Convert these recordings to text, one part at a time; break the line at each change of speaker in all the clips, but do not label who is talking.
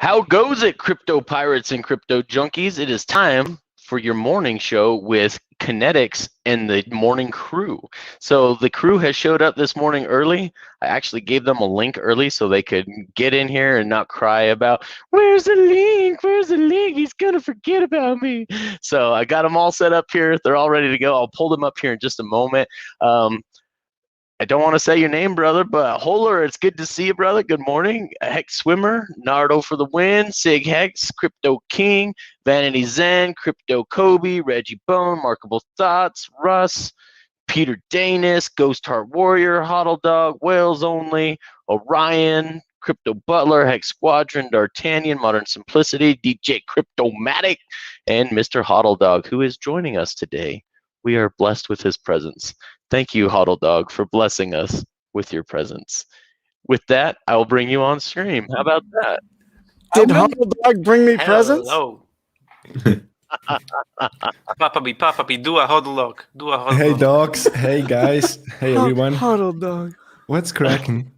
How goes it, crypto pirates and crypto junkies? It is time for your morning show with KNTX and the morning crew. So the crew has showed up this morning early. I actually gave them a link early so they could get in here and not cry about, where's the link? Where's the link? He's going to forget about me. So I got them all set up here. They're all ready to go. I'll pull them up here in just a moment. I don't want to say your name, brother, but Holer, it's good to see you, brother. Good morning. Hex Swimmer, Nardo for the win, Sig Hex, Crypto King, Vanity Zen, Crypto Kobe, Reggie Bone, Markable Thoughts, Russ, Peter Danis, Ghost Heart Warrior, Hodl Dog, Whales Only, Orion, Crypto Butler, Hex Squadron, D'Artagnan, Modern Simplicity, DJ Cryptomatic, and Mr. Hodl Dog, who is joining us today. We are blessed with his presence. Thank you, Hodl Dog, for blessing us with your presence. With that, I will bring you on stream. How about that?
Did Hodl Dog bring me presents?
Hello. Papabi, do a Hodl Dog. Do a Hodl
Hey,
Dog.
dogs. Hey, guys. Hey, everyone.
Hodl Dog.
What's cracking?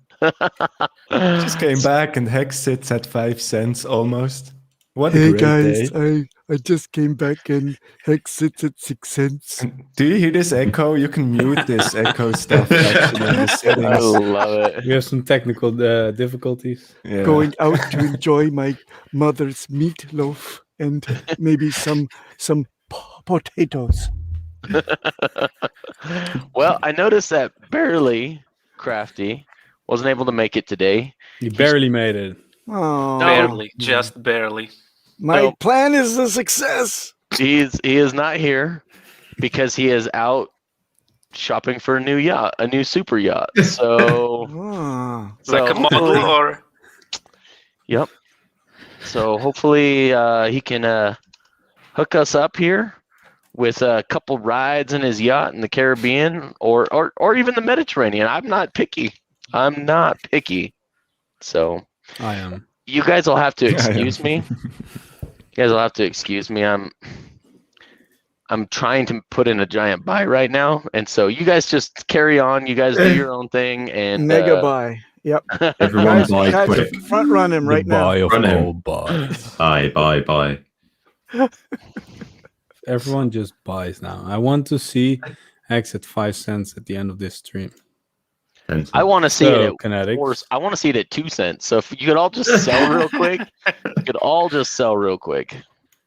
Just came back and Hex sits at 5 cents almost. What a
Hey
great
guys,
day.
I just came back and Hex sits at 6 cents.
And do you hear this echo? You can mute this echo stuff actually in the
I
settings.
love it.
We have some technical difficulties.
Yeah.
Going out to enjoy my mother's meatloaf and maybe some potatoes.
Well, I noticed that Barely Crafty wasn't able to make it today.
You barely made it.
Oh,
Barely, just barely.
my
Nope.
plan is a success.
He is not here because he is out shopping for a new yacht, a new super yacht. So,
Ah,
Like a model
hopefully-
or
Yep. So hopefully he can hook us up here with a couple rides in his yacht in the Caribbean or even the Mediterranean. I'm not picky. So
I am.
you guys will have to
I am.
excuse me. You guys will have to excuse me. I'm trying to put in a giant buy right now, and so you guys just carry on. You guys do your own thing, and
mega buy. Yep.
Everyone
Guys,
buy
guys,
quick.
front run him right now.
Buy of
Run him.
all buys.
Buy.
Everyone just buys now. I want to see X at 5 cents at the end of this stream.
I want to see
So,
it at
Kinetics.
I want to see it at 2 cents. So if you could all just sell real quick,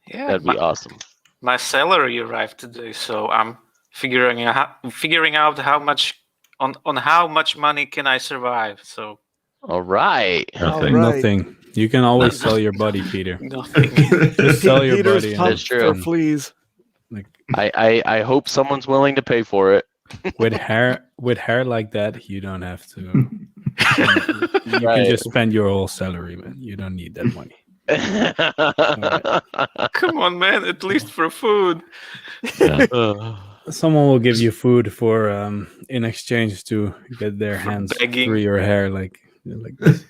yeah.
that'd be awesome.
My salary arrived today, so I'm figuring out how much on how much money can I survive. So
All right.
Nothing.
Right.
Nothing. You can always sell your buddy, Peter.
nothing.
Just sell your
Peter's
buddy.
pumped
That's true.
for fleas.
Like
I hope someone's willing to pay for it.
with hair like that, you don't have to. You
Right.
can just spend your whole salary, man. You don't need that money.
Come on, man. At least for food.
Someone will give you food for in exchange to get their hands
begging.
through your hair, like this.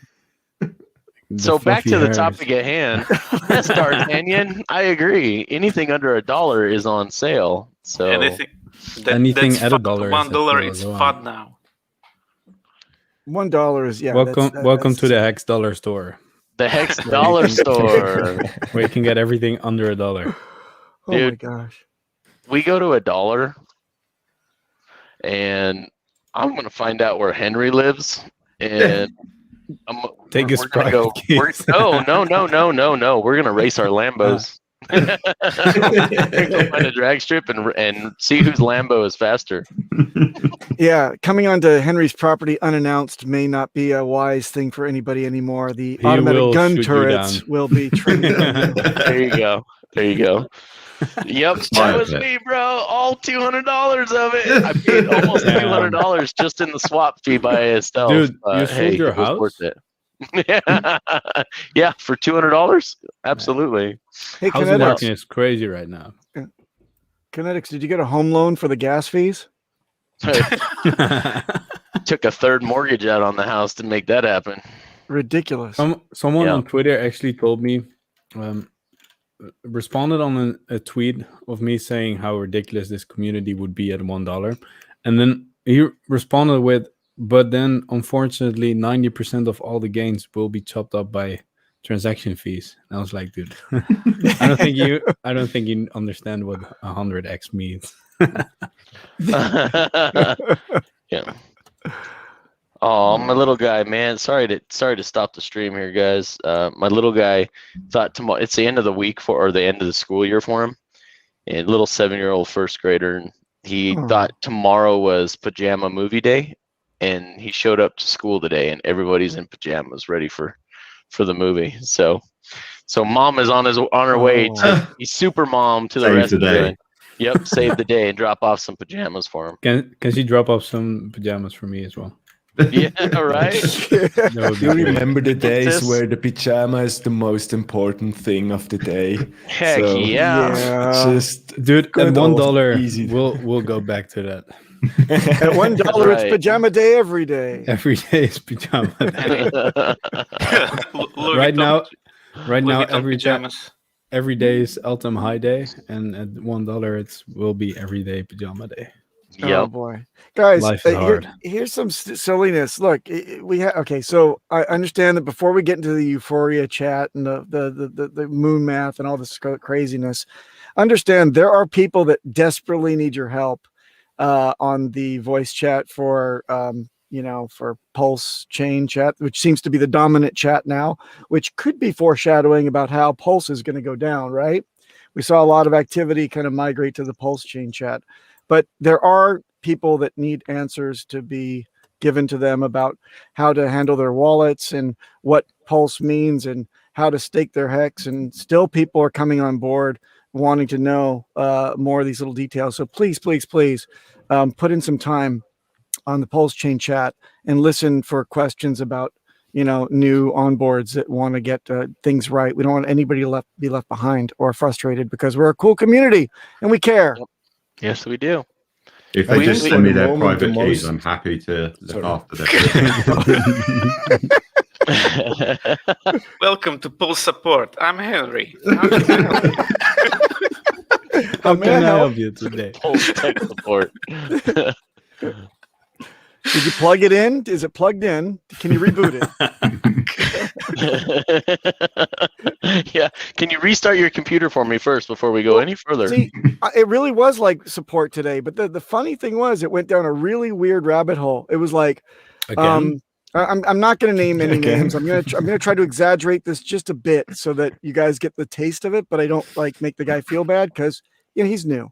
The
So back to
fluffy
the
hairs.
topic at hand. Yes, D'Artagnan, I agree. Anything under $1 is on sale. So
Anything.
Anything
that's
at a
fun.
dollar is
$1
at $1
it's
as well.
fun now.
$1 is
welcome
that's-
to the Hex Dollar Store,
the Hex Dollar Store.
where you can get everything under $1.
Oh my
Dude.
gosh.
We go to $1, and I'm gonna find out where Henry lives, and
Take his
we're gonna
private keys.
No. We're gonna race our Lambos. Go find a drag strip and see whose Lambo is faster.
Yeah, coming onto Henry's property unannounced may not be a wise thing for anybody anymore. The
He will
automatic gun
shoot you
turrets
down.
will be trained.
There you go. Yep, that
Smart
was
bit.
me, bro. All $200 of it. I paid almost
Damn.
$200 just in the swap fee by Estelle.
Dude, you sold your
it was
house?
worth it. Yeah, for $200, absolutely.
Hey,
Housing
Kinetics,
market is crazy right now.
Kinetics, did you get a home loan for the gas fees?
Took a third mortgage out on the house to make that happen.
Ridiculous.
Someone
Yeah.
on Twitter actually told me, responded on a tweet of me saying how ridiculous this community would be at $1, and then he responded with, "But then, unfortunately, 90% of all the gains will be chopped up by transaction fees. And I was like, dude, I don't think you understand what 100x means.
Yeah. Oh, my little guy, man. Sorry to stop the stream here, guys. My little guy thought tomorrow it's the end of the week or the end of the school year for him. And little 7-year-old first grader, and he thought tomorrow was pajama movie day, and he showed up to school today, and everybody's in pajamas, ready for the movie. So mom is on her way to be super mom to the
Save
rescue.
the day.
Yep, save the day and drop off some pajamas for him.
Can she drop off some pajamas for me as well?
Yeah, right.
That would be
You
great.
remember the days
This-
where the pajama is the most important thing of the day?
Heck
So,
yeah.
Just
Dude, at
good
$1,
easy.
we'll go back to that.
At $1,
Right.
it's pajama day every day.
Every day is pajama day.
Louis
Right now,
Louis Vuitton
every
pajamas.
every day is Eltham High Day, and at $1 will be everyday pajama day.
Oh
Yep.
boy, guys!
Life is hard.
Here's some silliness. Look, okay. So I understand that before we get into the euphoria chat and the moon math and all this craziness, understand there are people that desperately need your help on the voice chat for for Pulse chain chat, which seems to be the dominant chat now, which could be foreshadowing about how Pulse is going to go down. Right? We saw a lot of activity kind of migrate to the Pulse chain chat. But there are people that need answers to be given to them about how to handle their wallets and what Pulse means and how to stake their HEX. And still people are coming on board wanting to know more of these little details. So please, please, please put in some time on the Pulse chain chat and listen for questions about new onboards that want to get things right. We don't want anybody to be left behind or frustrated because we're a cool community and we care.
Yes, we do.
If
I
they just
think
send
for
me
the
their
moment,
private
the
keys,
most-
I'm happy to look
Sorry.
after them.
Welcome to Pulse Support. I'm Henry.
How
may
can
I
I
help?
help you today?
Pulse tech support.
Did you plug it in? Is it plugged in? Can you reboot it?
Yeah. Can you restart your computer for me first before we go any further?
See, it really was like support today, but the funny thing was it went down a really weird rabbit hole. It was like,
Again?
I'm not going to name any
Again?
names. I'm going to try to exaggerate this just a bit so that you guys get the taste of it, but I don't like make the guy feel bad because he's new.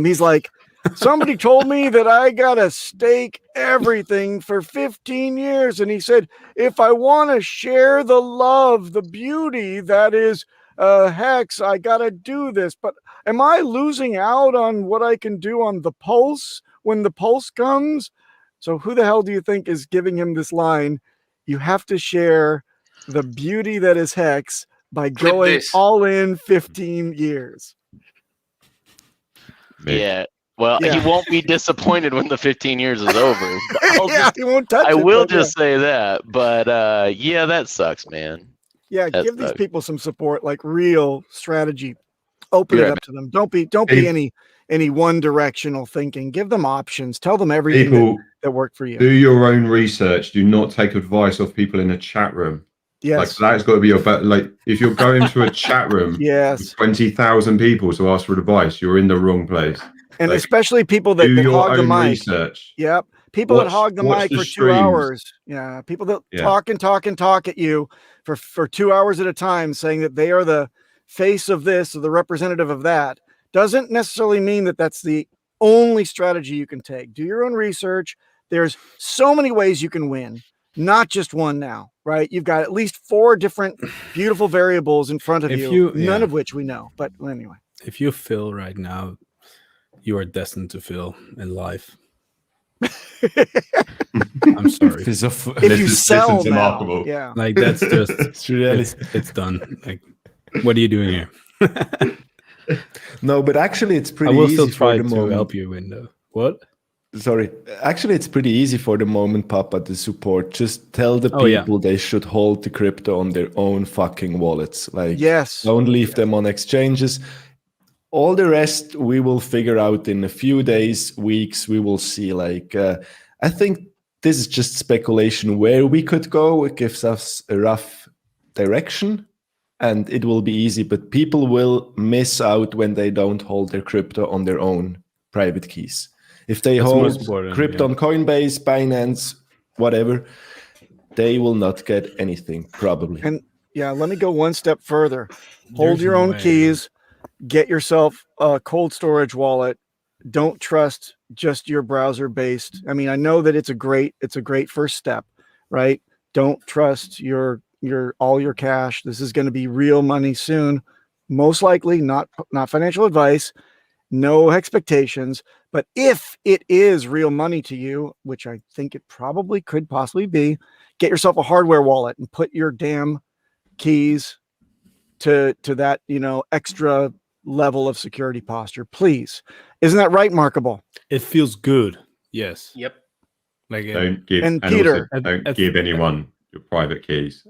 He's like, somebody told me that I gotta stake everything for 15 years. And he said, if I want to share the love, the beauty that is HEX, I gotta do this. But am I losing out on what I can do on the Pulse when the Pulse comes? So who the hell do you think is giving him this line? You have to share the beauty that is HEX by
Clip
going
this.
all in 15 years.
Yeah. Well,
Yeah.
he won't be disappointed when the 15 years is over. I'll
Yeah,
just-
he won't touch
I
it,
will
but yeah.
just say that. But yeah, that sucks, man.
Yeah,
That
give these
sucks.
people some support, like real strategy. Open
You're
it
right,
up to them. Don't be any one directional thinking. Give them options. Tell them everything
People,
that worked for you.
do your own research. Do not take advice off people in a chat room. Like
Yes.
that's got to be your like if you're going to a chat room
Yes.
with 20,000 people to ask for advice, you're in the wrong place.
And
like,
especially people that,
Do
that
your
hog the
own
mic.
research.
Yep. People that hog the
watch
mic
the
for 2
streams.
hours. Yeah. People that
Yeah.
talk at you for 2 hours at a time, saying that they are the face of this or the representative of that, doesn't necessarily mean that that's the only strategy you can take. Do your own research. There's so many ways you can win, not just one now, right? You've got at least 4 different beautiful variables in front of
If
you,
you-
none
yeah.
of which we know. But anyway.
If you fail right now, you are destined to fail in life. I'm sorry.
Piece of-
If
This
you
is
sell now,
remarkable.
yeah.
Like that's just
It's really
it's done. Like, what are you doing here?
no, but actually, it's
I
pretty
will
easy
still
for
try
the
to
moment.
help you in the what?
Sorry, actually, it's pretty easy for the moment, Papa, to support. Just tell the
Oh, yeah.
people they should hold the crypto on their own fucking wallets. Like,
Yes.
don't leave them on exchanges. All the rest we will figure out in a few days, weeks. We will see. Like, I think this is just speculation where we could go. It gives us a rough direction, and it will be easy. But people will miss out when they don't hold their crypto on their own private keys. If they
That's most
hold
important,
crypto on Coinbase, Binance, whatever, they will not get anything probably.
And yeah, let me go one step further. Hold
There's
your
no
own
way,
keys. Get yourself a cold storage wallet. Don't trust just your browser based. I mean, I know that it's a great first step, right? Don't trust your all your cash. This is going to be real money soon. Most likely, not financial advice, no expectations. But if it is real money to you, which I think it probably could possibly be, get yourself a hardware wallet and put your damn keys to that, extra level of security posture, please. Isn't that right, Markable?
It feels good. Yes.
Yep.
Like
Don't give,
And
and
Peter-
also don't
At-
give anyone your private keys.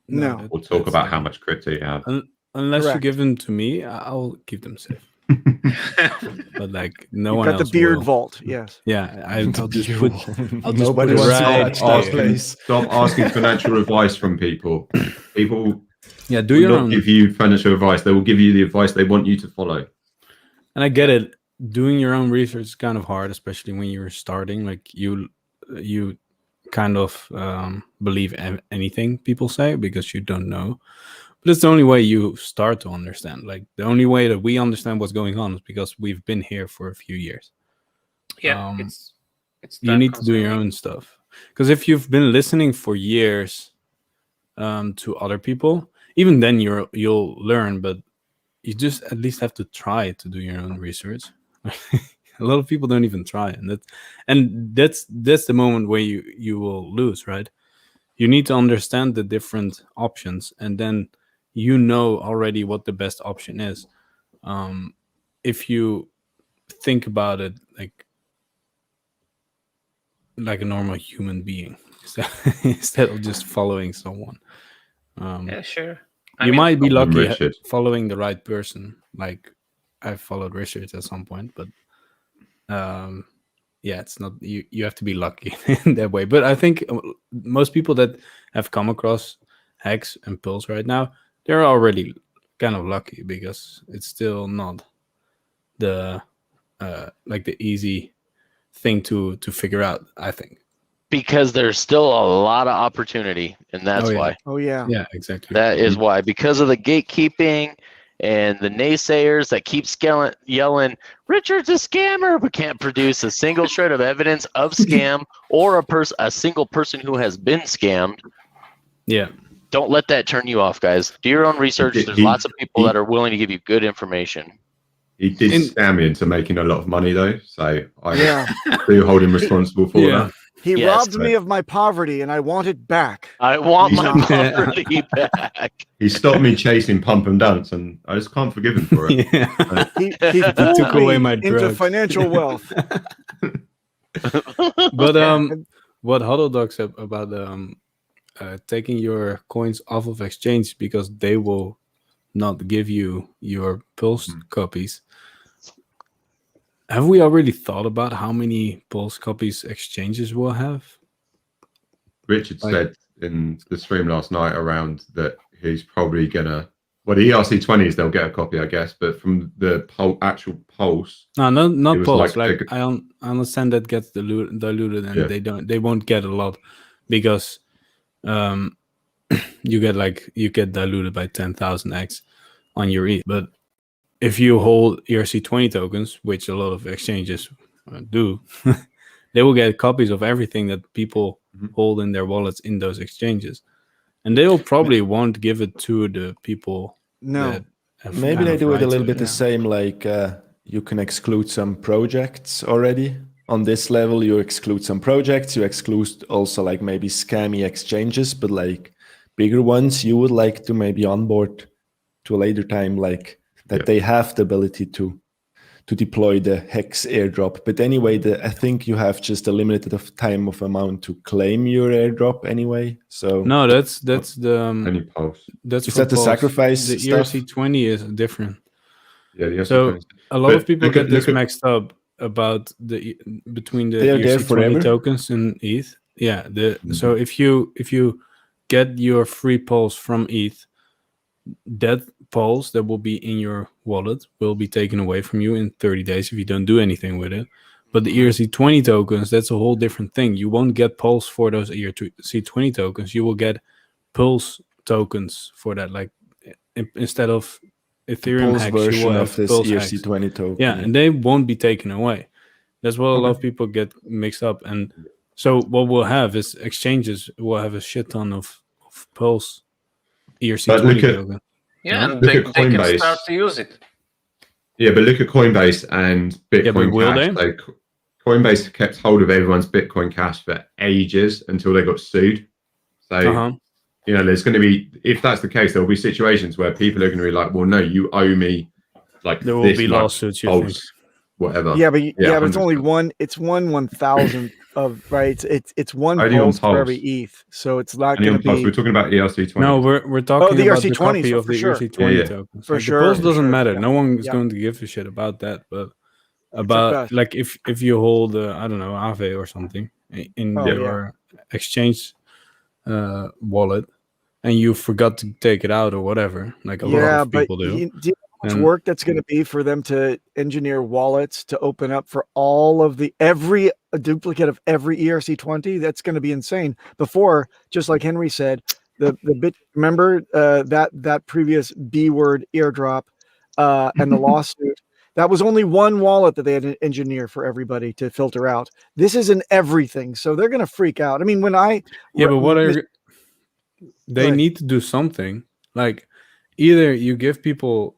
No.
We'll talk about how much crypto you have.
Unless
Correct.
you give them to me, I'll keep them safe. But like no
You've
one
got the
else
beard
will.
vault. Yes.
Yeah, I'll just put. I'll just
Nobody
put it
wants to
right
touch that
there.
place.
Stop asking financial advice from people. People
Yeah, do
will
your
not
own.
give you financial advice. They will give you the advice they want you to follow.
And I get it. Doing your own research is kind of hard, especially when you're starting. Like you kind of believe anything people say because you don't know. But it's the only way you start to understand. Like the only way that we understand what's going on is because we've been here for a few years.
Yeah, it's
You need to do your own stuff. Because if you've been listening for years to other people, even then you'll learn, but you just at least have to try to do your own research. A lot of people don't even try, and that's the moment where you will lose, right? You need to understand the different options, and then you know already what the best option is. If you think about it like a normal human being instead of just following someone.
Yeah, sure.
You might be
I'm
lucky
Richard.
following the right person. Like I followed Richard at some point, but yeah, it's not you have to be lucky in that way. But I think most people that have come across HEX and Pulse right now, they're already kind of lucky because it's still not the like the easy thing to figure out, I think.
Because there's still a lot of opportunity, and that's
Oh, yeah.
why.
Oh yeah.
Yeah, exactly.
That is why. Because of the gatekeeping and the naysayers that keep yelling, Richard's a scammer, but can't produce a single shred of evidence of scam or a single person who has been scammed.
Yeah.
Don't let that turn you off, guys. Do your own research. There's lots of people that are willing to give you good information.
He did scam me into making a lot of money, though, so I
Yeah.
do hold him responsible for that.
He
Yes.
robbed me of my poverty, and I want it back.
I want my
Yeah.
property back.
He stopped me chasing pump and dance, and I just can't forgive him for it.
Yeah.
He fooled
took away
me
my
into
drugs.
financial wealth.
But what Huddle said about taking your coins off of exchange because they will not give you your Pulse copies. Have we already thought about how many Pulse copies exchanges will have?
Richard said in the stream last night around that he's probably gonna. Well, the ERC20s they'll get a copy, I guess, but from the actual Pulse.
No, not
It was
Pulse.
like
I understand that gets diluted, and they won't get a lot because you get diluted by 10,000x on your ETH. But if you hold ERC20 tokens, which a lot of exchanges do, they will get copies of everything that people hold in their wallets in those exchanges, and they will probably won't give it to the people.
No.
that have
Maybe
kind
they
of
do it a
rights
little
to
bit the same, like you can exclude some projects already. On this level, you exclude some projects, you exclude also like maybe scammy exchanges, but like bigger ones, you would like to maybe onboard to a later time, like that they have the ability to deploy the HEX airdrop. But anyway, I think you have just a limited time of amount to claim your airdrop anyway. So
No, that's the
Any Pulse.
that's
Is
for
that the
Pulse.
sacrifice
The
stuff?
ERC20 is different.
Yeah, the
So
ERC20s.
a lot of
But
people
look at-
get this
look at-
mixed up about between the
They are there
ERC20
forever?
tokens and ETH. Yeah, so if you get your free pulse from ETH, that pulse that will be in your wallet will be taken away from you in 30 days if you don't do anything with it. But the ERC20 tokens, that's a whole different thing. You won't get pulse for those ERC20 tokens. You will get pulse tokens for that. Like instead of Ethereum
Pulse
HEX, you
version
will
of
have
this
pulse HEX.
ERC20 token.
Yeah, and they won't be taken away. That's what a lot of people get mixed up. And so what we'll have is exchanges will have a shit ton of pulse ERC20 token.
Yeah,
No?
and
Look
they
at
can
Coinbase.
start to use it.
Yeah, but look at Coinbase and Bitcoin
will
Cash.
they?
Coinbase kept hold of everyone's Bitcoin Cash for ages until they got sued. So, you know, there's going to be, if that's the case, there'll be situations where people are going to be like, well, no, you owe me like
There will
this
be
much
lawsuits, you
pulse,
think?
whatever.
Yeah, but but it's only
100%.
one. It's 1/1000th of right. It's one
Only on
pulse for every
pulse.
ETH. So it's not
Only
going
on
to
pulse.
be.
We're talking about ERC20.
No, we're talking
the
about the
ERC20s,
copy of
for
the
sure.
ERC20
Yeah.
tokens.
For
Like,
sure,
the pulse
for
doesn't
sure,
matter.
yeah.
No one is
Yeah.
going to give a shit about that. But
Except
about
us.
like if you hold I don't know, Aave or something in
Oh,
your exchange wallet and you forgot to take it out or whatever, like a lot
Yeah,
of
but
people do.
do you know how much
And-
work that's going to be for them to engineer wallets to open up for all of every duplicate of every ERC20? That's going to be insane. Before, just like Henry said, the bit. Remember that previous B word airdrop and the lawsuit. That was only one wallet that they had to engineer for everybody to filter out. This is in everything, so they're going to freak out. I mean, when I
but what
Go
they
ahead.
need to do something. Like either you give people,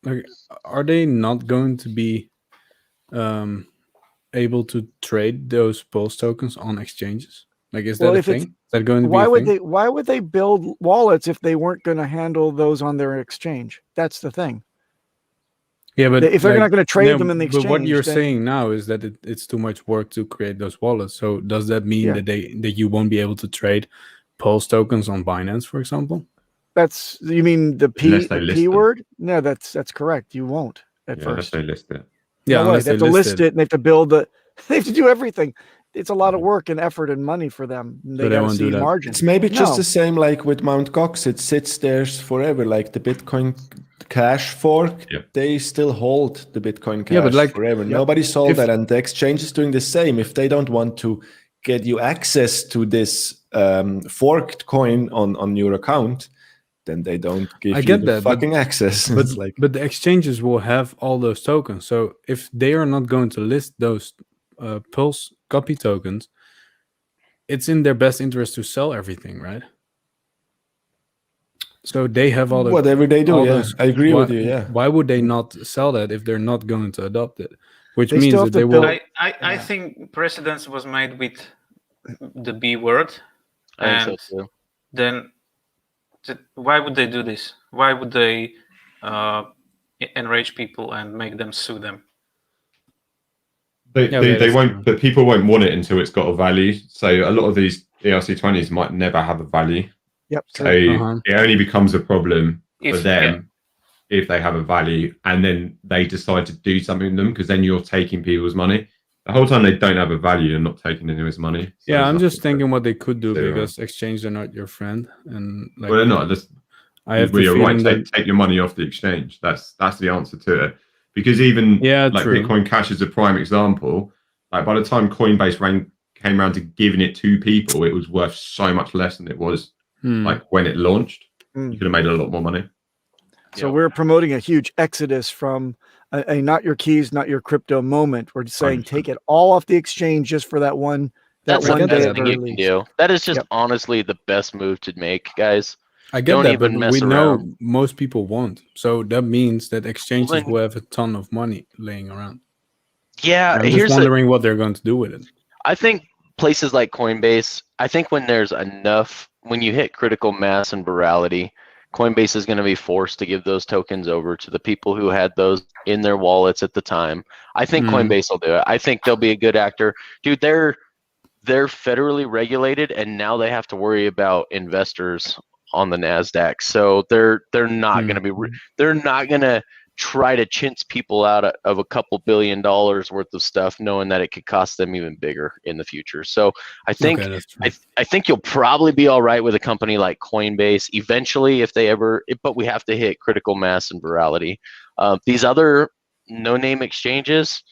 like, are they not going to be able to trade those pulse tokens on exchanges? Like, is that
Well,
a
if it's-
thing? Is that going to be
why
a
would
thing?
why would they build wallets if they weren't going to handle those on their exchange? That's the thing.
Yeah, but
If they're not going to trade them in the
But what
exchange,
you're
then-
saying now is that it's too much work to create those wallets. So does that mean
Yeah.
that you won't be able to trade pulse tokens on Binance, for example?
That's, you mean the
Unless they list
P
them.
word? No, that's correct. You won't at
Yeah, unless
first.
they list it.
Yeah,
No way.
unless
They have to list it and they have to build they have to do everything. It's a lot of work and effort and money for them. They
they
got to
won't do
see
that.
margin.
It's maybe just
No.
the same like with Mt. Gox. It sits there forever. Like the Bitcoin Cash fork,
Yeah.
they still hold the Bitcoin Cash
Yeah, but like-
forever.
Yep.
Nobody sold
If-
that, and the exchange is doing the same. If they don't want to get you access to this forked coin on your account, then they don't give
I
you
get
the
that, but-
fucking access.
But
It's like,
but the exchanges will have all those tokens. So if they are not going to list those pulse copy tokens, it's in their best interest to sell everything, right? So they have all the
whatever they do,
all
yeah,
those-
I agree
why,
with you. Yeah,
Why would they not sell that if they're not going to adopt it? Which
They
means
still
that
have to
they will.
build-
I think precedence was made with the B word,
I think
and
so too.
then why would they do this? Why would they enrage people and make them sue them?
They,
Yeah,
they,
that
they
is
won't,
true.
but people won't want it until it's got a value. So a lot of these ERC20s might never have a value.
Yep.
So
Uh-huh.
it only becomes a problem for
If-
them if they have a value and then they decide to do something with them, because then you're taking people's money. The whole time they don't have a value, you're not taking anyone's money. So
Yeah,
there's
I'm just
nothing
thinking what they could do
Zero.
because exchanges are not your friend, and like
well, they're not. Just,
I have
well,
the
you're right.
feeling that
Take your money off the exchange. That's the answer to it. Because even
Yeah,
like
true.
Bitcoin Cash is a prime example. Like by the time Coinbase came around to giving it to people, it was worth so much less than it was like when it launched.
Mm.
You could have made a lot more money.
So
Yep.
we're promoting a huge exodus from a not your keys, not your crypto moment. We're saying
100%.
take it all off the exchange just for that one
That's
one
the
day
best
of
thing you can
release.
do. That is just
Yep.
honestly the best move to make, guys.
I get
Don't
that,
even
but
mess
we know
around.
most people won't. So that means that exchanges
then-
will have a ton of money laying around.
Yeah,
I'm just
here's the,
wondering what they're going to do with it.
I think places like Coinbase, I think when there's enough, when you hit critical mass and virality, Coinbase is going to be forced to give those tokens over to the people who had those in their wallets at the time. I think Coinbase will do it. I think they'll be a good actor. Dude, they're federally regulated and now they have to worry about investors on the NASDAQ. So they're not going to be they're not going to try to chintz people out of a couple $1 billion worth of stuff, knowing that it could cost them even bigger in the future. So I think
Okay, that's true.
I think you'll probably be all right with a company like Coinbase eventually, if they ever. But we have to hit critical mass and virality. These other no-name exchanges,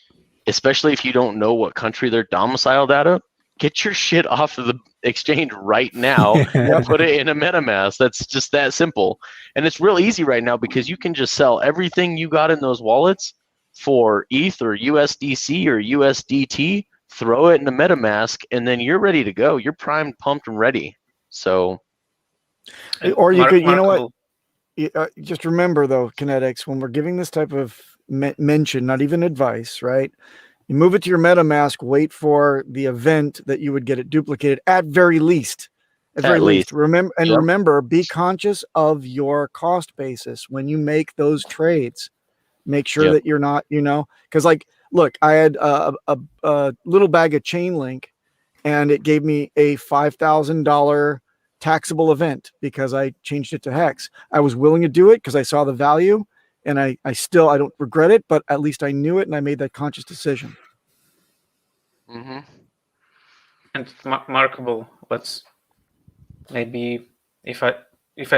especially if you don't know what country they're domiciled out of, get your shit off of the exchange right now and put it in a MetaMask. That's just that simple. And it's real easy right now because you can just sell everything you got in those wallets for ETH or USDC or USDT, throw it in a MetaMask, and then you're ready to go. You're primed, pumped, and ready. So,
or you could, you know what? Just remember though, KNTX, when we're giving this type of mention, not even advice, right? You move it to your MetaMask, wait for the event that you would get it duplicated at very least. At very least. Remember, and remember, be conscious of your cost basis when you make those trades. Make sure that you're not, because like, look, I had a little bag of Chainlink, and it gave me a $5,000 taxable event because I changed it to HEX. I was willing to do it because I saw the value. And I don't regret it, but at least I knew it and I made that conscious decision.
Mm-hmm.
And markable. Let's maybe, if I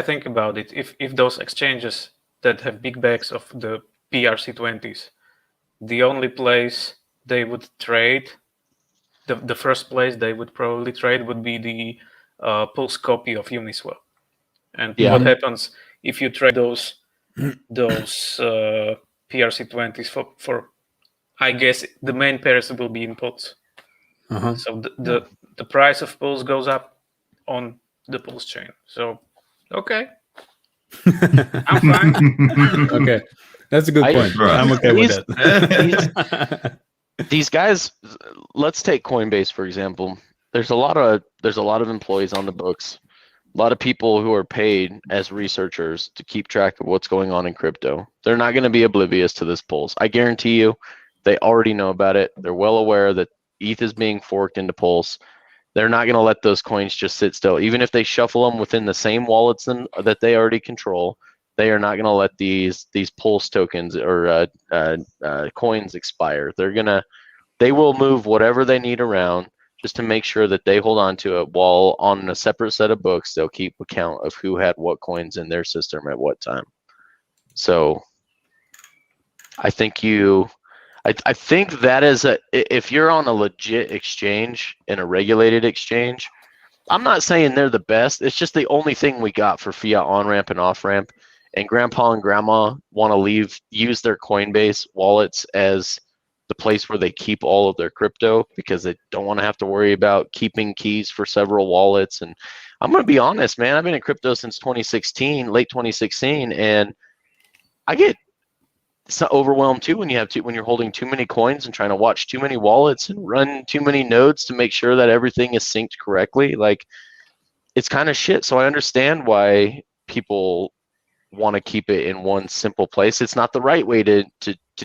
think about it, if those exchanges that have big bags of the PRC20s, the only place they would trade, the first place they would probably trade would be the Pulse copy of Uniswap. And what happens if you trade those PRC20s for I guess the main pairs will be in Pulse. So the price of Pulse goes up on the Pulse chain. So okay. I'm fine.
Okay. That's a good point. I'm okay with that.
These guys, let's take Coinbase for example. There's a lot of employees on the books. A lot of people who are paid as researchers to keep track of what's going on in crypto. They're not going to be oblivious to this Pulse. I guarantee you, they already know about it. They're well aware that ETH is being forked into Pulse. They're not going to let those coins just sit still. Even if they shuffle them within the same wallets that they already control, they are not going to let these Pulse tokens or coins expire. They will move whatever they need around just to make sure that they hold on to it, while on a separate set of books, they'll keep account of who had what coins in their system at what time. So I think I think that is if you're on a legit exchange and a regulated exchange, I'm not saying they're the best. It's just the only thing we got for fiat on-ramp and off-ramp. And grandpa and grandma want to use their Coinbase wallets as the place where they keep all of their crypto because they don't want to have to worry about keeping keys for several wallets. And I'm going to be honest, man, I've been in crypto since 2016, late 2016, and I get overwhelmed too when you're holding too many coins and trying to watch too many wallets and run too many nodes to make sure that everything is synced correctly. Like, it's kind of shit. So I understand why people want to keep it in one simple place. It's not the right way to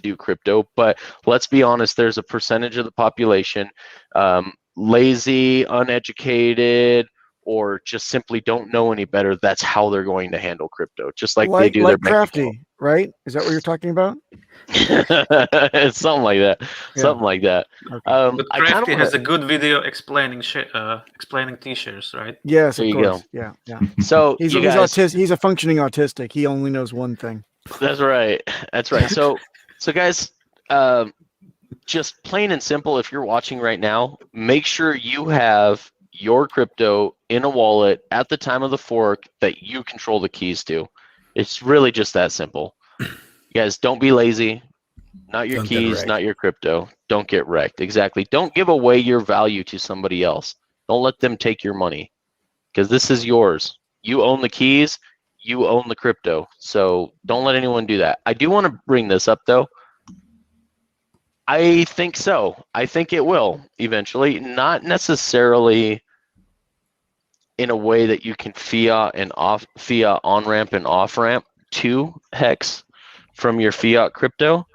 do crypto, but let's be honest, there's a percentage of the population, lazy, uneducated, or just simply don't know any better. That's how they're going to handle crypto, just like they do their
Crafty, right? Is that what you're talking about?
Something like that.
Yeah.
Something like that.
Okay.
But Crafty has a good video explaining T-shirts, right?
Yes,
There
of
you
course.
go.
Yeah.
So
He's
guys,
he's a functioning autistic. He only knows one thing.
That's right. That's right. So guys, just plain and simple, if you're watching right now, make sure you have your crypto in a wallet at the time of the fork that you control the keys to. It's really just that simple. You guys, don't be lazy. Not your keys, not your crypto. Don't get wrecked. Exactly. Don't give away your value to somebody else. Don't let them take your money, because this is yours. You own the keys. You own the crypto. So don't let anyone do that. I do want to bring this up, though. I think so. I think it will eventually. Not necessarily in a way that you can fiat on-ramp and off-ramp to HEX from your fiat crypto,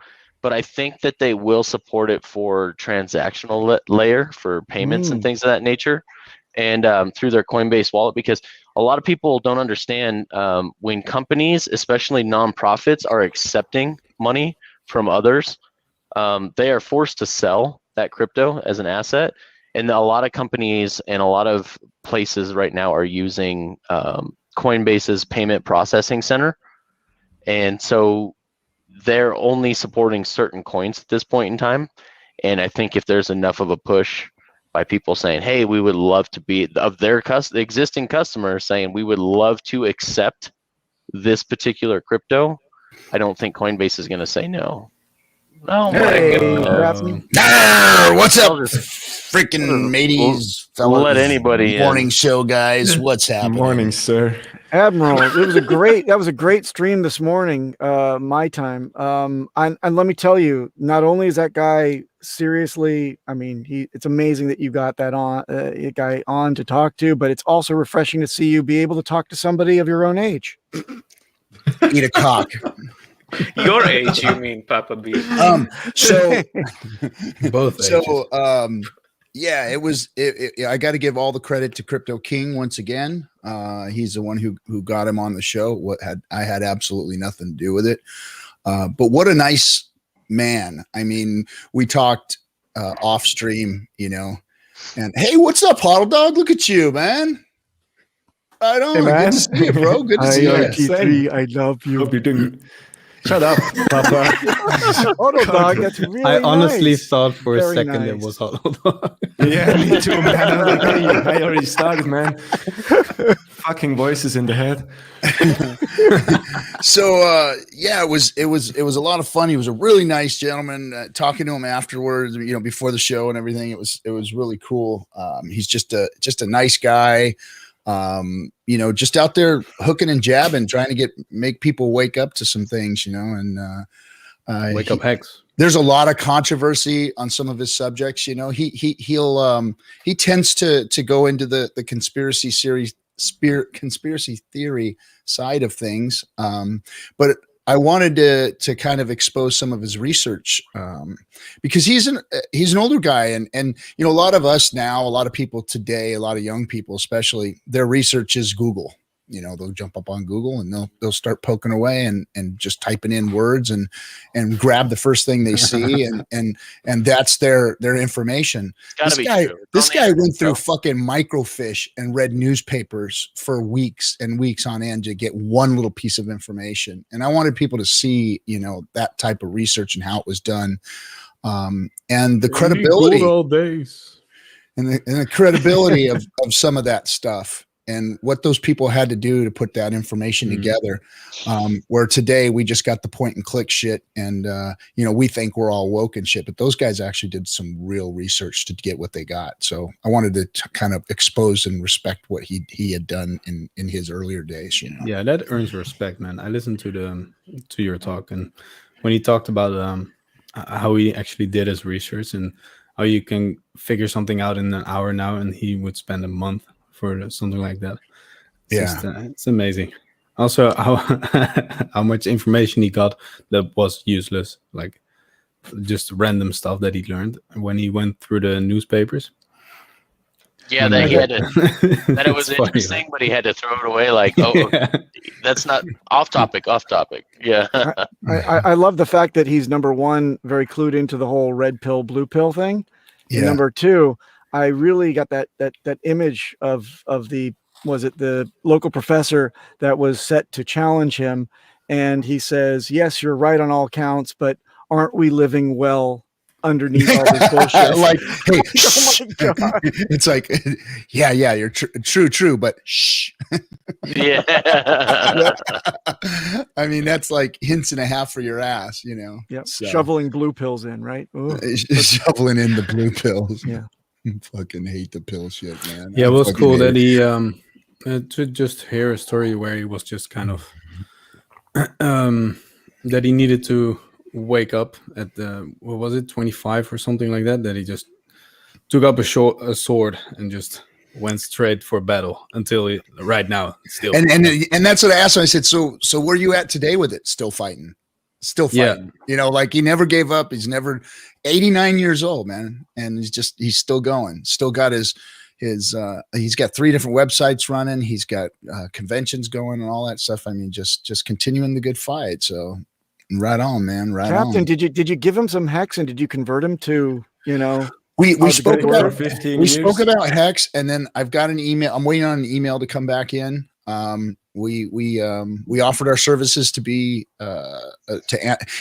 but I think that they will support it for transactional layer for payments and things of that nature, and through their Coinbase wallet, because a lot of people don't understand when companies, especially nonprofits, are accepting money from others, they are forced to sell that crypto as an asset. And a lot of companies and a lot of places right now are using Coinbase's payment processing center. And so they're only supporting certain coins at this point in time. And I think if there's enough of a push by people saying, hey, we would love to be, of their existing customers saying, we would love to accept this particular crypto, I don't think Coinbase is going to say no. Oh my God.
What's up, freaking mateys, fellas?
Let anybody
morning show guys. What's happening?
Morning, sir.
Admiral, that was a great stream this morning, my time. And let me tell you, not only is that guy seriously, I mean, it's amazing that you got that guy on to talk to, but it's also refreshing to see you be able to talk to somebody of your own age.
Eat a cock.
Your age, you mean, Papa B?
So
Both.
So yeah, it was. I got to give all the credit to Crypto King once again. He's the one who got him on the show. I had absolutely nothing to do with it. But what a nice man. I mean, we talked off stream, you know. And hey, what's up, Huddle Dog? Look at you, man. I don't. Hey, good to see you, bro. Good to see you.
I love you.
Hope you're doing. Shut up, Papa.
Huddle Dog, that's really
I honestly
nice.
thought for
Very
a second
nice.
it was Huddle Dog.
Yeah, me too, man. I'm like, I already started, man. Fucking voices in the head.
So yeah, it was a lot of fun. He was a really nice gentleman. Talking to him afterwards, you know, before the show and everything, it was really cool. He's just a nice guy. You know, just out there hooking and jabbing, trying to make people wake up to some things, you know, and
Wake up HEX.
There's a lot of controversy on some of his subjects. You know, he tends to go into the conspiracy theory side of things. But I wanted to kind of expose some of his research because he's an older guy, and you know, a lot of us now, a lot of people today, a lot of young people especially, their research is Google. You know, they'll jump up on Google and they'll start poking away and just typing in words and grab the first thing they see and that's their information. This guy went through fucking microfiche and read newspapers for weeks and weeks on end to get one little piece of information. And I wanted people to see, you know, that type of research and how it was done. And the credibility and the credibility of some of that stuff. And what those people had to do to put that information together, where today we just got the point and click shit, and you know, we think we're all woke and shit, but those guys actually did some real research to get what they got. So I wanted to kind of expose and respect what he had done in his earlier days. You know,
yeah, that earns respect, man. I listened to your talk, and when he talked about how he actually did his research and how you can figure something out in an hour now, and he would spend a month for something like that. It's amazing. Also, how much information he got that was useless, like just random stuff that he learned when he went through the newspapers.
Yeah, that he had to, that it was interesting, funny, but he had to throw it away. Like, that's not off topic. Yeah.
I love the fact that he's, number one, very clued into the whole red pill, blue pill thing. Yeah. And number two, I really got that image of the local professor that was set to challenge him, and he says, "Yes, you're right on all counts, but aren't we living well underneath all this bullshit?"
Like, hey,
oh my God.
It's like, yeah, you're true, but shh.
Yeah.
I mean, that's like hints and a half for your ass, you know.
Yep. So. Shoveling blue pills in, right?
Shoveling in the blue pills.
Yeah.
Fucking hate the pill shit, man.
Yeah, it was cool that he to just hear a story where he was just kind of that he needed to wake up at what was it, 25 or something like that he just took up a sword and just went straight for battle until right now still.
And that's what I asked him. I said, so where are you at today with it? Still fighting. Yeah. You know, like he never gave up. He's never 89 years old, man. And he's still going, still got his he's got 3 different websites running. He's got conventions going and all that stuff. I mean, just continuing the good fight. So Right on, man. Right
Captain,
on.
did you give him some hex and did you convert him to,
We
How's it
spoke
gonna
about
work?
15
we
years.
spoke about Hex, and then I've got an email. I'm waiting on an email to come back in. We offered our services to be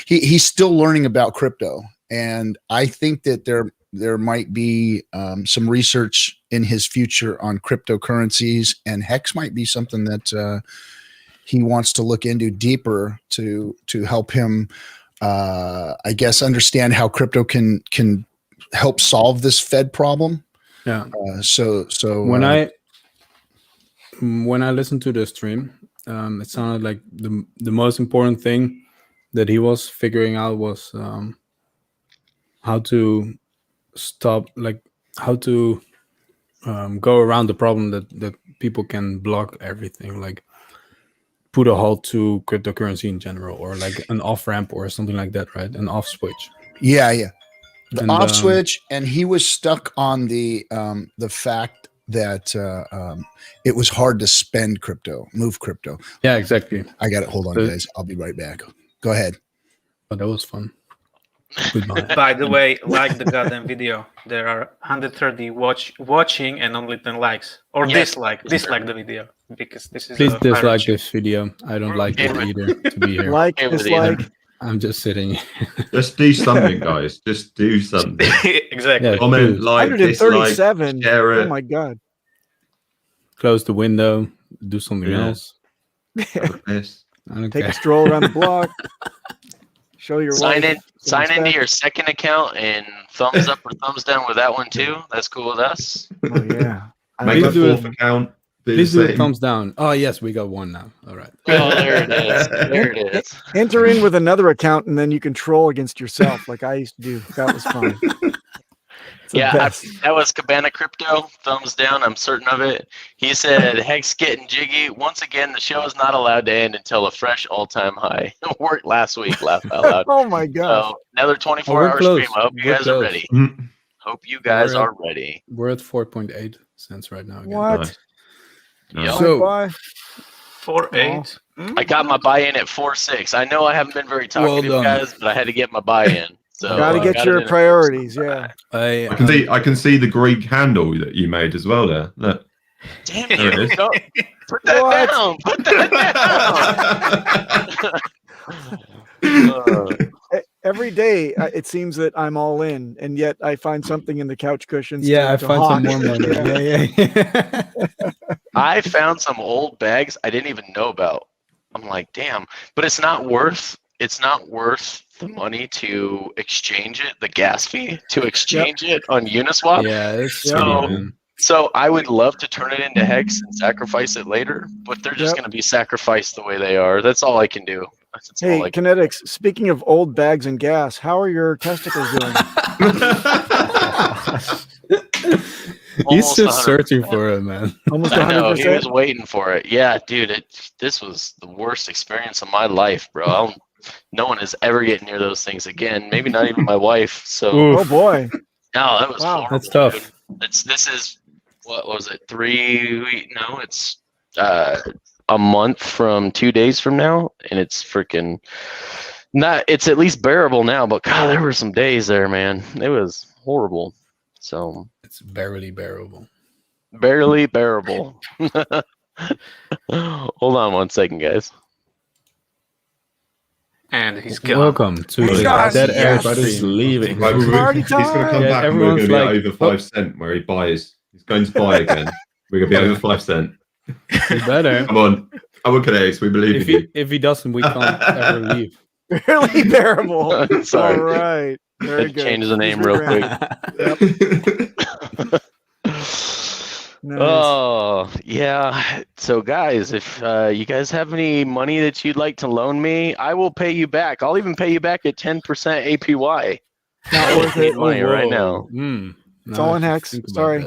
he's still learning about crypto, and I think that there might be some research in his future on cryptocurrencies, and Hex might be something that he wants to look into deeper to help him, I guess, understand how crypto can help solve this Fed problem.
Yeah.
So
when I listened to the stream, it sounded like the most important thing that he was figuring out was how to stop, like how to go around the problem that people can block everything, like put a halt to cryptocurrency in general, or like an off ramp or something like that, right? An off switch.
Yeah. The
And,
off switch, and he was stuck on the fact that it was hard to spend crypto, move crypto.
Yeah, exactly.
I got it. Hold on, guys. I'll be right back. Go ahead.
But that was fun. Goodbye.
By the way, like the goddamn video. There are 130 watching and only 10 likes. Or
Yes.
dislike the video, because this is
Please
a pirate
dislike
ship.
this video. I don't like it either to be here.
like,
It was
dislike?
I'm just sitting.
Just do something, guys. Just do something.
Exactly.
Yeah.
Comment, like, dislike,
137.
share
Oh
it.
my God.
Close the window. Do something
Yeah.
else.
Yes.
I don't
Take
care.
a stroll around the block. Show your
Sign
wife
in.
some
Sign into
respect.
your second account and thumbs up or thumbs down with that one too. That's cool with us.
Oh yeah. I
Make a
love
do
that.
fourth account. Do
Please
the
do a
same.
thumbs down. Oh yes, we got one now. All right.
Oh, there it is. There it is.
Enter in with another account and then you can troll against yourself like I used to do. That was fun. It's the
Yeah,
best.
that was Cabana Crypto. Thumbs down. I'm certain of it. He said, "Hex getting jiggy. Once again, the show is not allowed to end until a fresh all-time high." Worked last week. Laugh out loud.
Oh my gosh.
So another 24-hour
close.
stream. I hope you
We're
guys are
close.
ready.
Mhm.
Hope you guys
We're at-
are ready.
We're at 4.8 cents right now. Again.
What?
Nice.
Yep.
So-
Bye.
4-8.
I got my buy-in at 4.6. I know I haven't been very talkative,
done.
guys, but I had to get my buy-in. So
Gotta
I
get
got
your
it in at
priorities.
4.6.
Yeah.
I can see the Greek handle that you made as well there. Look.
Damn
There it
you!
is.
Don't put that
What?
down. Put that down.
Every day it seems that I'm all in, and yet I find something in the couch cushions.
Yeah, I
to
find some
hawk.
more money.
Yeah.
Yeah.
I found some old bags I didn't even know about. I'm like, damn, but it's not worth the money to exchange it, the gas fee to exchange it on Uniswap.
Yeah, it's
So-
shitty, man.
So I would love to turn it into Hex and sacrifice it later, but they're just
Yep.
going to be sacrificed the way they are. That's all I can do. That's
Hey,
all I can
Kinetics, speaking of old bags and gas, how are your testicles doing?
He's
Almost
just
100%.
searching for it, man.
Almost
I know, he was
100%?
waiting for it. Yeah, dude, this was the worst experience of my life, bro. No one is ever getting near those things again. Maybe not even my wife. So,
Oof.
Oh boy.
no, that was
Wow,
horrible.
that's tough.
Dude. This is, what was it, 3 weeks? No, it's a month from 2 days from now, and it's freaking not. It's at least bearable now, but God, there were some days there, man. It was horrible. So
It's barely bearable.
barely bearable. Hold on one second, guys.
And he's gone.
Welcome to
He's
the
gone.
Dead
Yes.
Air
Everybody's
stream.
leaving.
Right,
Party
he's going to
time.
come
Yeah,
back and we're going
everyone's
to be
like,
over 5 cent where he buys. He's going to buy again. We're going to be over 5 cent.
You better.
Come on. Come on, Kinetics. We believe
If
in you.
he doesn't, we can't ever leave.
Barely bearable.
Sorry.
All right. Very
Had to
good.
change the name
Please
real
rebrand. Nice.
Oh, yeah. So, guys, if you guys have any money that you'd like to loan me, I will pay you back. I'll even pay you back at 10% APY.
Not worth it.
Money right now.
It's all in Hex. Sorry.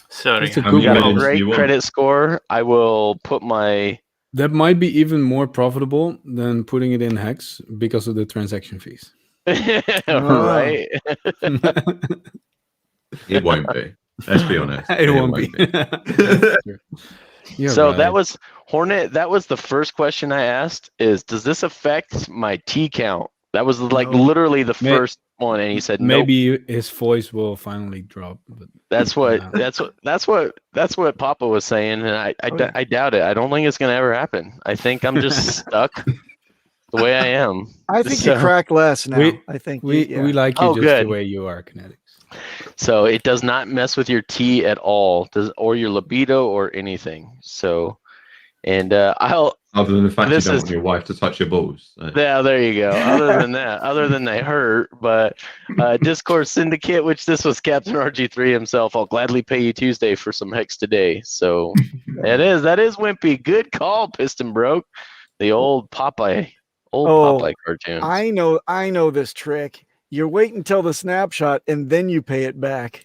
Sorry.
It's a
How
good
many
You got a
minutes do
great
you want?
credit score. I will put my.
That might be even more profitable than putting it in Hex because of the transaction fees.
Right?
It won't be. Let's be honest.
It won't be.
So that was Hornet. That was the first question I asked. Is does this affect my T count? That was like literally the first one, and he said
maybe his voice will finally drop. But
that's what Papa was saying, and I doubt it. I don't think it's gonna ever happen. I think I'm just stuck the way I am.
I think you crack less now. I think
we like you just the way you are, KNTX.
So it does not mess with your T at all, or your libido or anything. So, and other
than the fact you don't want your wife to touch your balls. So.
Yeah, there you go. Other than they hurt, but Discourse Syndicate, which this was Captain RG3 himself. I'll gladly pay you Tuesday for some HEX today. So that is Wimpy. Good call, Piston Broke. The old Popeye cartoon.
I know this trick. You wait until the snapshot and then you pay it back.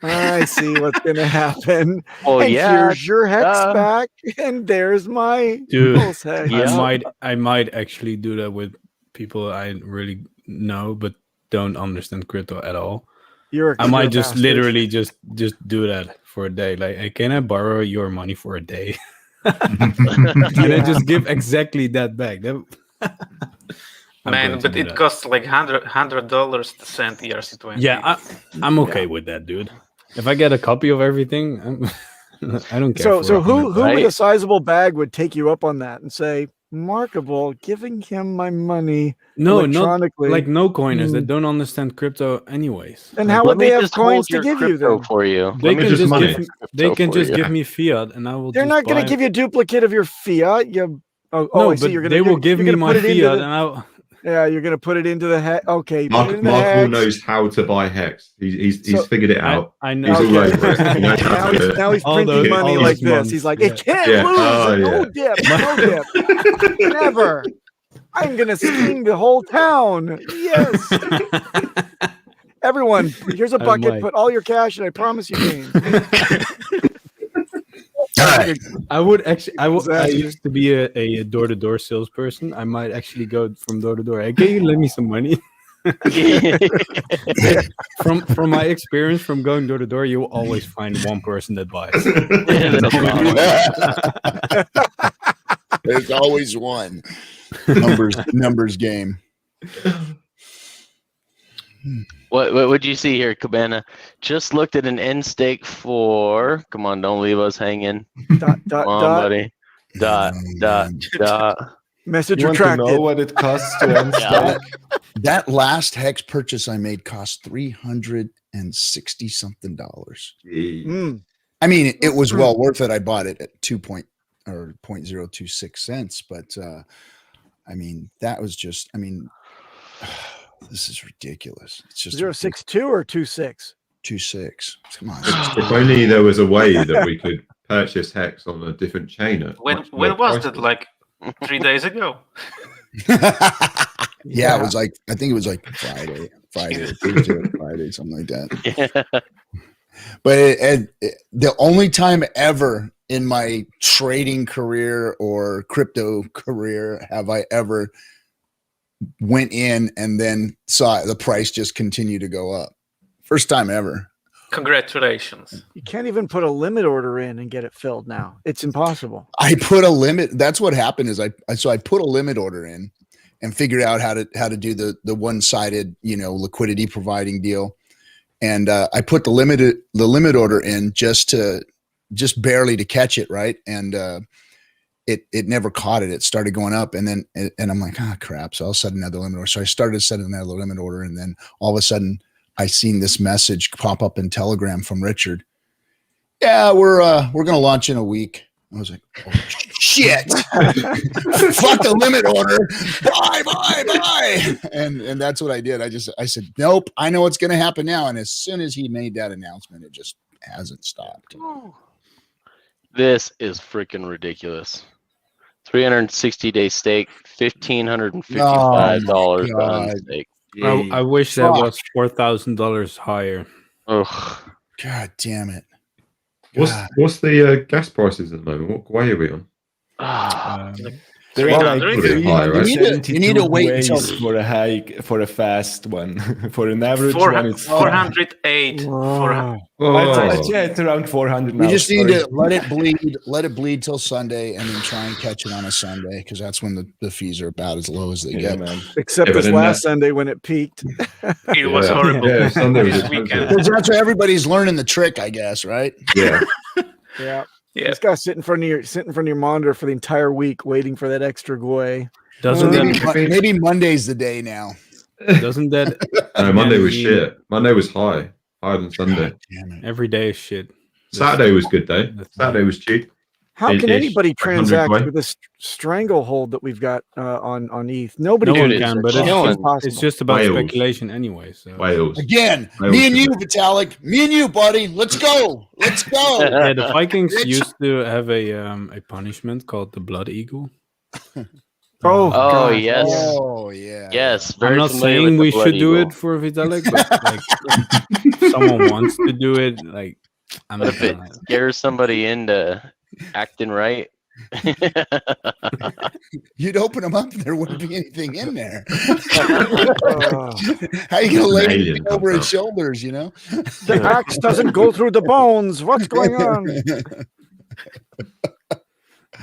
I see what's going to happen.
Oh,
and
yeah.
Here's your HEX back, and there's my
Dude.
HEX.
I might actually do that with people I really know but don't understand crypto at all. I might just literally just do that for a day. Like, hey, can I borrow your money for a day? And I just give exactly that back.
Man, but it costs like $100 to send ERC20.
Yeah, I'm okay with that, dude. If I get a copy of everything, I don't care.
So who with a sizable bag would take you up on that and say, Markable, giving him my money electronically?
Like no coiners that don't understand crypto anyways.
And how would they have coins to give you then?
For you?
They can just give me fiat, and I will.
They're not going to give you a duplicate of your fiat.
They will give me my fiat, and I'll.
Yeah, you're gonna put it into the HEX. Okay,
Markable knows how to buy HEX. He's figured it out.
I know.
He's all over it.
Now he's printing money like this. He's like, it can't lose. No dip. Never. I'm gonna scheme the whole town. Yes. Everyone, here's a bucket. Put all your cash, and I promise you gain.
I used to be a door-to-door salesperson. I might actually go from door to door. Hey, can you lend me some money? From my experience from going door to door, you will always find one person that buys.
There's always one. Numbers game.
What would you see here, Cabana? Just looked at an end stake for. Come on, don't leave us hanging. Come on, buddy. Dot.
Message
you
retracted.
Want to know what it costs to end stake?
That last HEX purchase I made cost $360 something. I mean, it was well worth it. I bought it at 0.026 cents, but I mean, that was just. I mean. This is ridiculous. It's just
0.62 or 2.6?
2.6. Come on.
If only there was a way that we could purchase HEX on a different chain.
When was it? Like 3 days ago?
Yeah, it was like I think it was like Friday, Tuesday, Friday, something like that. Yeah. But the only time ever in my trading career or crypto career have I ever went in and then saw the price just continue to go up. First time ever.
Congratulations.
You can't even put a limit order in and get it filled now. It's impossible.
I put a limit. That's what happened is I put a limit order in and figured out how to do the one-sided, liquidity providing deal. And I put the limit order in just barely to catch it, right? And it never caught it. It started going up, and I'm like, crap. So I'll set another limit order. So I started setting another limit order, and then all of a sudden I seen this message pop up in Telegram from Richard. Yeah, we're gonna launch in a week. I was like, oh, shit. Fuck the limit order. Bye. And that's what I did. I said, nope, I know what's gonna happen now. And as soon as he made that announcement, it just hasn't stopped.
This is freaking ridiculous. 360-day stake, $1,555 on stake.
I wish that was $4,000 higher.
Oh,
God damn it!
What's the gas prices at the moment? What way are we on?
There are like
300?
High, right?
372
You need to wait until-
ways for a fast one. For an average one, it's
408.
Whoa.
it's around 400 now.
You just need
sorry.
to let it bleed till Sunday, and then try and catch it on a Sunday, because that's when the fees are about as low as they
Yeah,
get.
man.
Except
Yeah, but
this
then
last Sunday when it peaked.
It was horrible.
Yeah, Sunday was
This
expensive.
weekend.
Because that's where everybody's learning the trick, I guess, right?
Yeah.
Yeah.
Yeah.
This guy sit in front of your monitor for the entire week waiting for that extra GUI.
Doesn't
Maybe Monday's the day now.
doesn't that
No, Monday was
mean
shit. Monday was higher than Sunday.
Damn it.
every day is shit?
Saturday was good though. Saturday was cheap.
How can
Ish,
anybody
like 100
transact
quid.
with this stranglehold that we've got on ETH? Nobody
No
can
one
do
can,
this.
but
Killing.
it's just about
Wales.
speculation anyway. So
Wales.
Again,
Wales
me and you,
should
Vitalik. Me and you, buddy. Let's go. Let's go.
yeah, the Vikings
Bitch.
used to have a punishment called the Blood Eagle.
Oh,
Oh,
God.
yes.
Oh yeah.
Yes,
I'm
very
not
familiar
saying
with the
we
Blood
should do
Eagle.
it for Vitalik, but like if someone wants to do it, like I'm
But
not
if it
gonna.
scares somebody into acting right,
You'd open them up and there wouldn't be anything in there.
Oh.
How you gonna lay
alien
it over
comes
his
out.
shoulders, you know?
The axe doesn't go through the bones. What's going on?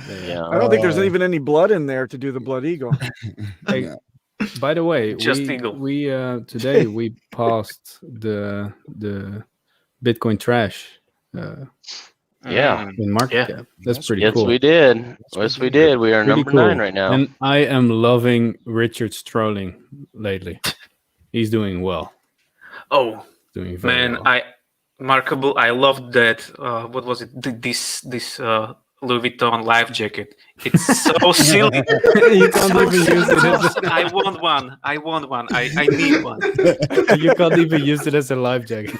yeah.
I don't think there's even any blood in there to do the Blood Eagle.
Hey, by the way,
Just Eagle.
we today we passed the Bitcoin trash
Yeah.
in market
Yeah.
cap. That's pretty
Yes,
cool.
we did. Yes, we did. We are
Pretty
number 9 right now.
And I am loving Richard's trolling lately. He's doing well.
Oh
Doing very
man,
well.
Markable. I loved that. What was it? This Louis Vuitton life jacket. It's so silly.
You can't
So
even use it.
silly. I want one. I need one.
You can't even use it as a life jacket.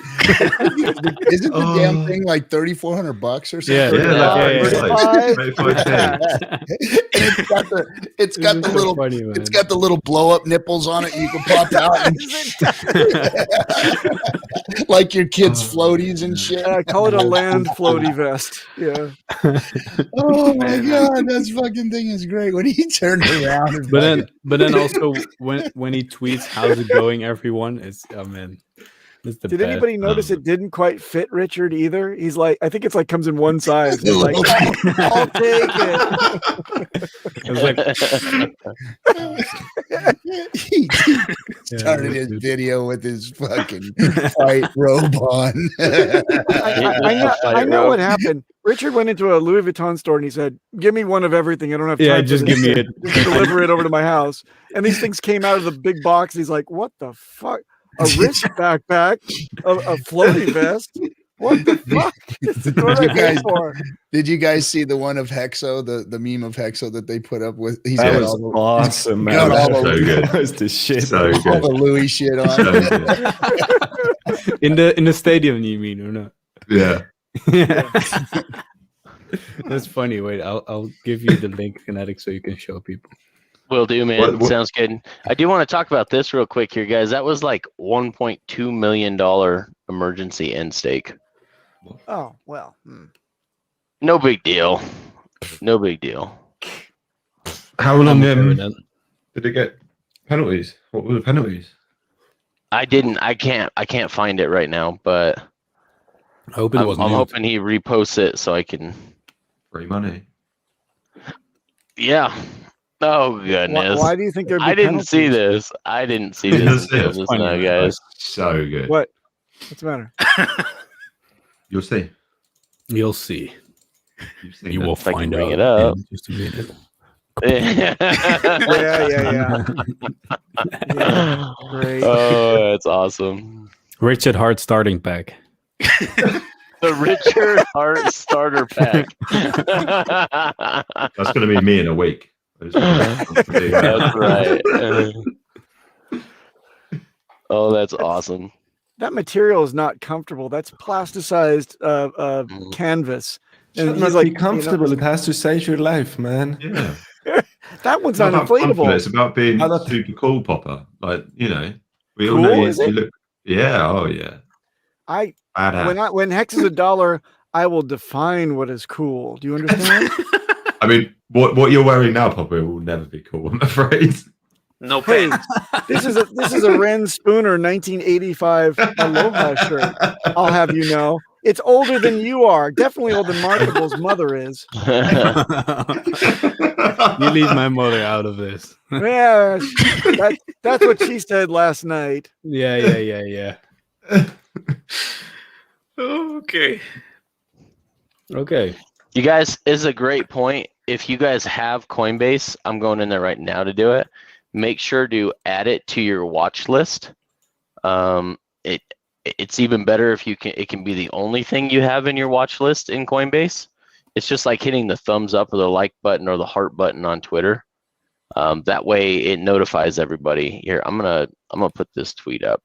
Isn't the damn thing like $3,400 or something?
Yeah.
Yeah,
Yeah.
35K.
It's got the little
Funny, man.
it's got the little blow up nipples on it. You can pop out and like your kids' floaties and shit.
I call it a land floaty vest. Yeah.
Oh my god, that fucking thing is great. When he turned around, and
But then also when he tweets, "How's it going, everyone?" It's man, it's the
Did
best.
anybody notice it didn't quite fit Richard either? He's like, I think it's like comes in one size. He's like, I'll take it.
It's like,
he started his video with his fucking white robe on.
I know what happened. Richard went into a Louis Vuitton store and he said, "Give me one of everything. I don't have time.
yeah,
for
just
this
give me
shit.
it.
Just deliver it over to my house." And these things came out of the big box. He's like, "What the fuck? A wrist backpack, a floaty vest? What the fuck? What did I pay for?"
Did you guys see the one of Hexo, the meme of Hexo that they put up with? He's
That
got
was
all the,
awesome, man.
got all
So
the,
good.
That was the shit.
So
all
good.
the Louis shit on.
So good.
In the stadium, you mean or not?
Yeah.
Yeah. That's funny. Wait, I'll give you the link, KNTX, so you can show people.
Will do, man.
What-
Sounds good. I do want to talk about this real quick here, guys. That was like $1.2 million emergency end stake.
Oh well.
No big deal. No big deal.
How long
I'm okay with that.
did it get penalties? What were the penalties?
I can't find it right now, but
I hope it
I'm
wasn't.
hoping he reposts it so I can.
Free money.
Yeah. Oh goodness.
Why do you think there'd be
I didn't see
penalties?
this. I didn't see
Didn't
this
see it.
until just
Funny,
now,
man.
guys.
So good.
What? What's the matter?
You'll see.
You'll see.
You've seen
You
it.
will
If I can
find
bring
out.
it up.
in just a minute.
Yeah. Great.
Oh, that's awesome.
Richard Hart starting pack.
The Richard Hart starter pack.
That's going to be me in a week.
That's right. Oh, that's awesome.
That material is not comfortable. That's plasticized canvas. And he's like,
be comfortable.
you know,
It has to save your life, man.
Yeah.
that one's
It's not
not
about comfort,
inflatable.
it's about being
How that-
super cool, Popper. Like, you know, we all
Cool,
know
is
you
it?
look. Yeah. Oh, yeah.
When
Badass.
Hex is $1, I will define what is cool. Do you understand?
I mean, what you're wearing now, Papa, will never be cool, I'm afraid.
No
Hey,
pants.
this is a Ren Spooner 1985 Aloha shirt. I'll have you know. It's older than you are. Definitely older than Markable's mother is.
You leave my mother out of this.
Yeah, that's what she said last night.
Yeah.
Okay.
Okay.
You guys, is a great point. If you guys have Coinbase, I'm going in there right now to do it. Make sure to add it to your watch list. It's even better if you can. It can be the only thing you have in your watch list in Coinbase. It's just like hitting the thumbs up or the like button or the heart button on Twitter. That way, it notifies everybody. Here, I'm gonna put this tweet up.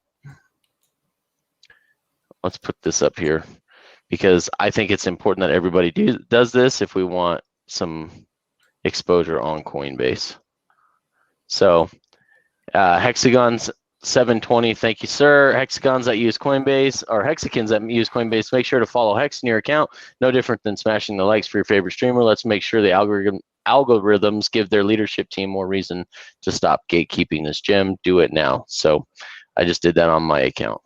Let's put this up here because I think it's important that everybody does this if we want some exposure on Coinbase. So, Hexagons 720, thank you, sir. Hexagons that use Coinbase, or Hexicans that use Coinbase, make sure to follow Hex in your account. No different than smashing the likes for your favorite streamer. Let's make sure the algorithms give their leadership team more reason to stop gatekeeping this gem. Do it now. So, I just did that on my account.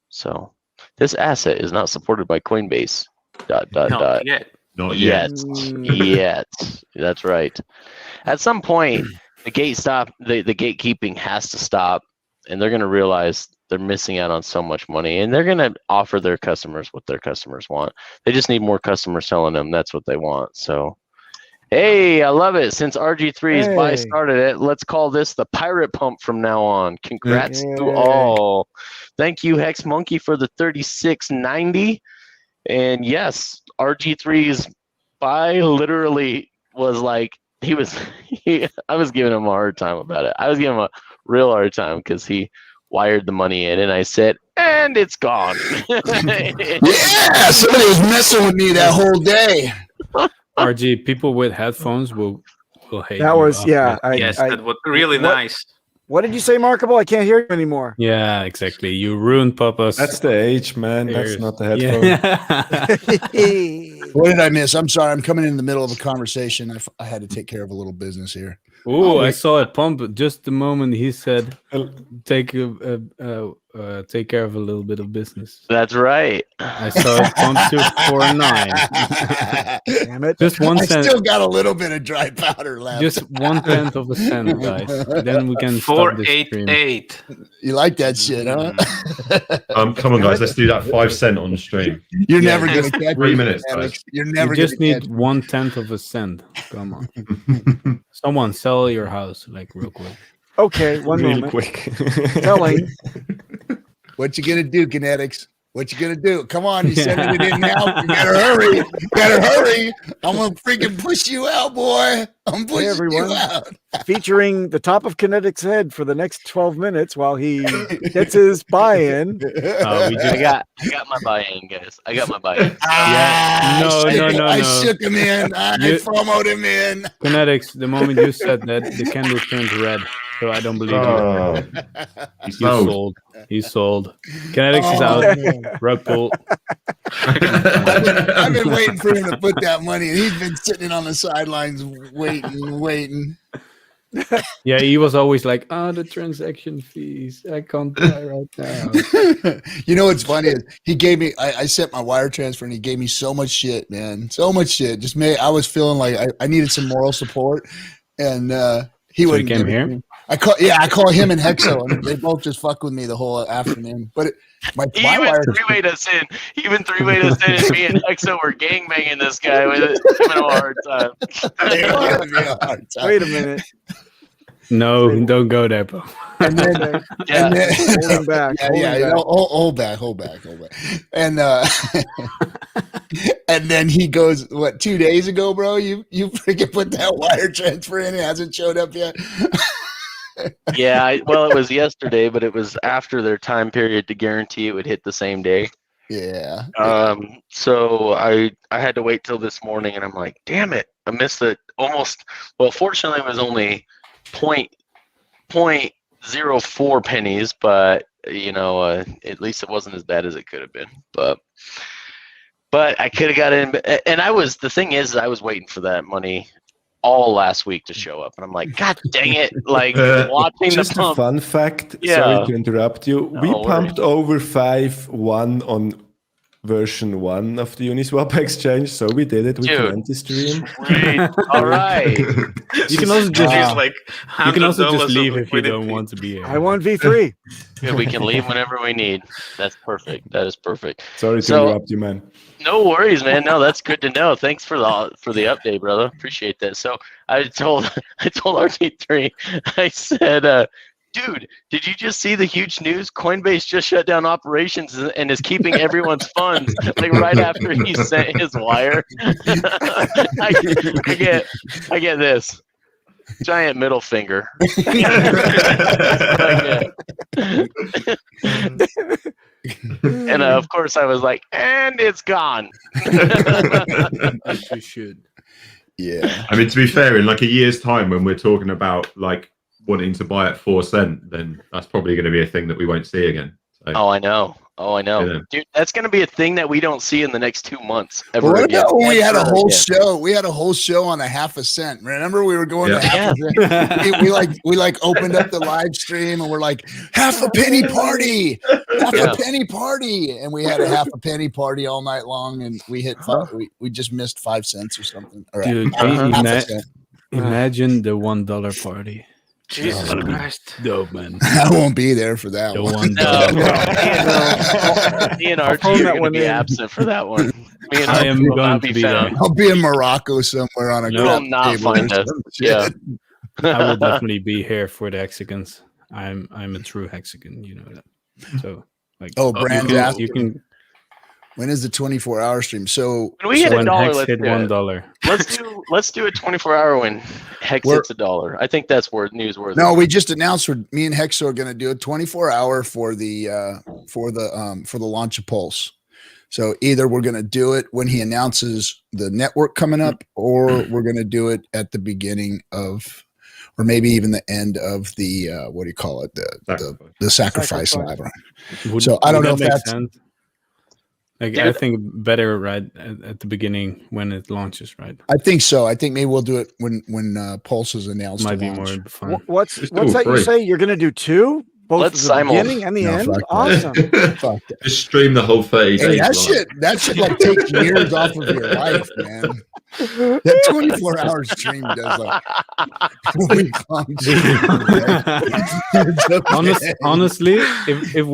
So, this asset is not supported by Coinbase.
Not yet.
Not yet.
Yet. That's right. At some point, the gatekeeping has to stop, and they're going to realize they're missing out on so much money, and they're going to offer their customers what their customers want. They just need more customers telling them that's what they want. So, hey, I love it. Since RG3's buy started it, let's call this the pirate pump from now on. Congrats to all. Thank you, Hex Monkey, for the 36.90. And yes, RG3's buy literally was like, I was giving him a hard time about it. I was giving him a real hard time because he wired the money in, and I said, and it's gone.
Yeah, somebody was messing with me that whole day.
RG, people with headphones will hate
That
you
was
after.
That was really nice.
What did you say, Markable? I can't hear you anymore.
Yeah, exactly. You ruined Papa's.
That's the age, man. That's not the headphone.
Yeah.
What did I miss? I'm sorry. I'm coming in the middle of a conversation. I had to take care of a little business here.
Oh, I saw it pump just the moment he said, take care of a little bit of business.
That's right.
I saw it pump to 4.9.
Damn it.
Just 1
I
cent.
still got a little bit of dry powder left.
Just 1/10 of a cent, guys. Then we can stop this stream.
488.
You like that shit, huh?
Come on, guys. Let's do that 5 cent on the stream.
You're never going to catch
3
me,
minutes,
Alex.
guys.
You're never
You just
gonna
need
catch me.
1/10 of a cent. Come on. Someone sell your house, like, real quick.
Okay, one
Real
moment.
quick.
Selling.
What you gonna do, Kinetics? What you gonna do? Come on, you sending it in now. You better hurry. You better hurry. I'm gonna freaking push you out, boy. I'm pushing
everyone.
you out.
Featuring the top of Kinetic's head for the next 12 minutes while he gets his buy-in.
I got my buy-in, guys. I got my buy-in.
I shook him in. I FOMO'd him in.
Kinetics, the moment you said that, the candle turned red. So I don't believe you.
He's
He's sold. He's sold. Kinetics is out. Rug pull.
I've been waiting for him to put that money, and he's been sitting on the sidelines waiting.
Yeah, he was always like, the transaction fees. I can't buy right now.
You know what's funny is he gave me. I sent my wire transfer, and he gave me so much shit, man. So much shit. Just made. I was feeling like I needed some moral support, and he wouldn't
came
give it
here.
to me. I call him and Hexo, and they both just fuck with me the whole afternoon. But my wire.
Three-wayed us in. Even three-wayed us in, and me and Exo were gangbanging this guy with it. Giving him a hard time.
They were giving me a hard time.
Wait a minute.
No, don't go there, bro.
And then,
Yeah.
and then
Holding back.
hold back. And and then he goes, what, 2 days ago, bro? You freaking put that wire transfer in, it hasn't showed up yet.
Yeah, well, it was yesterday, but it was after their time period to guarantee it would hit the same day.
Yeah.
So I had to wait till this morning, and I'm like, damn it, I missed it almost. Well, fortunately, it was only 0.04 pennies, but at least it wasn't as bad as it could have been. But I could have got in, and the thing is, I was waiting for that money all last week to show up, and I'm like, God dang it! Like watching the
Just a
pump.
fun fact.
Yeah.
Sorry to interrupt you.
No
We
worries.
pumped over 5.1 on version 1 of the Uniswap exchange, so we did it with
Dude.
an anti-stream.
Sweet. All right.
You can also just
It's like
you can also just
$100 of
leave if you don't
liquidity.
want to be here.
I want V3.
Good, we can leave whenever we need. That's perfect. That is perfect.
Sorry to
So-
interrupt you, man.
No worries, man. No, that's good to know. Thanks for the update, brother. Appreciate that. So I told RT3, I said, dude, did you just see the huge news? Coinbase just shut down operations and is keeping everyone's funds like right after he sent his wire. I get this. Giant middle finger. And of course I was like, and it's gone.
As you should.
Yeah.
I mean, to be fair, in like a year's time, when we're talking about like wanting to buy at 4 cents, then that's probably going to be a thing that we won't see again. So,
Oh, I know.
Yeah.
Dude, that's going to be a thing that we don't see in the next 2 months ever
Well, what
again.
about when we had a
Ever
whole
again.
show? We had a whole show on a half a cent. Remember, we were going to half a cent. We opened up the live stream and we're like, half a penny party, half a penny party, and we had a half a penny party all night long, and we hit we just missed 5 cents or something. Or
Dude,
half a cent.
imagine the $1 party.
Jesus
That'd be
Christ.
dope, man.
I won't be there for that
The
one.
$1.
Me and RT
phone
are
that
going to
one
be
in.
absent for that one. Me and
I
RT
am
will
going
not
to
be
be
found.
there.
I'll be in Morocco somewhere on a
No.
You will
crap
not
table or
find us.
some
Yeah.
shit.
I will definitely be here for the Hexicans. I'm a true Hexican, you know that. So like
Brand's
you
asking,
can
when is the 24-hour stream? So
When we hit a
when
dollar,
Hex
let's
hit
do it.
$1.
Let's do a 24-hour when Hex
We're-
hits $1. I think that's newsworthy.
no, we just announced me and Hexo are going to do a 24-hour for the launch of Pulse. So either we're going to do it when he announces the network coming up, or we're going to do it at the beginning of, or maybe even the end of the what do you call it, the sacrifice
Sacrifice.
live.
Would,
So I don't
would
know
that
if
make
that's-
sense? Like
Dude.
I think better right at the beginning when it launches, right?
I think so. I think maybe we'll do it when Pulse is announced.
Might
to
be
launch.
more fun.
What's
Just
that
do
you
3.
say? You're going to do 2? Both
Let's
at the
simul-
beginning and the
No,
end?
fuck that.
Awesome.
Fuck that.
Just stream the whole 30
Hey,
days.
that
live.
shit like take years off of your life, man. That 24-hour stream does like week-long stream.
Honestly, if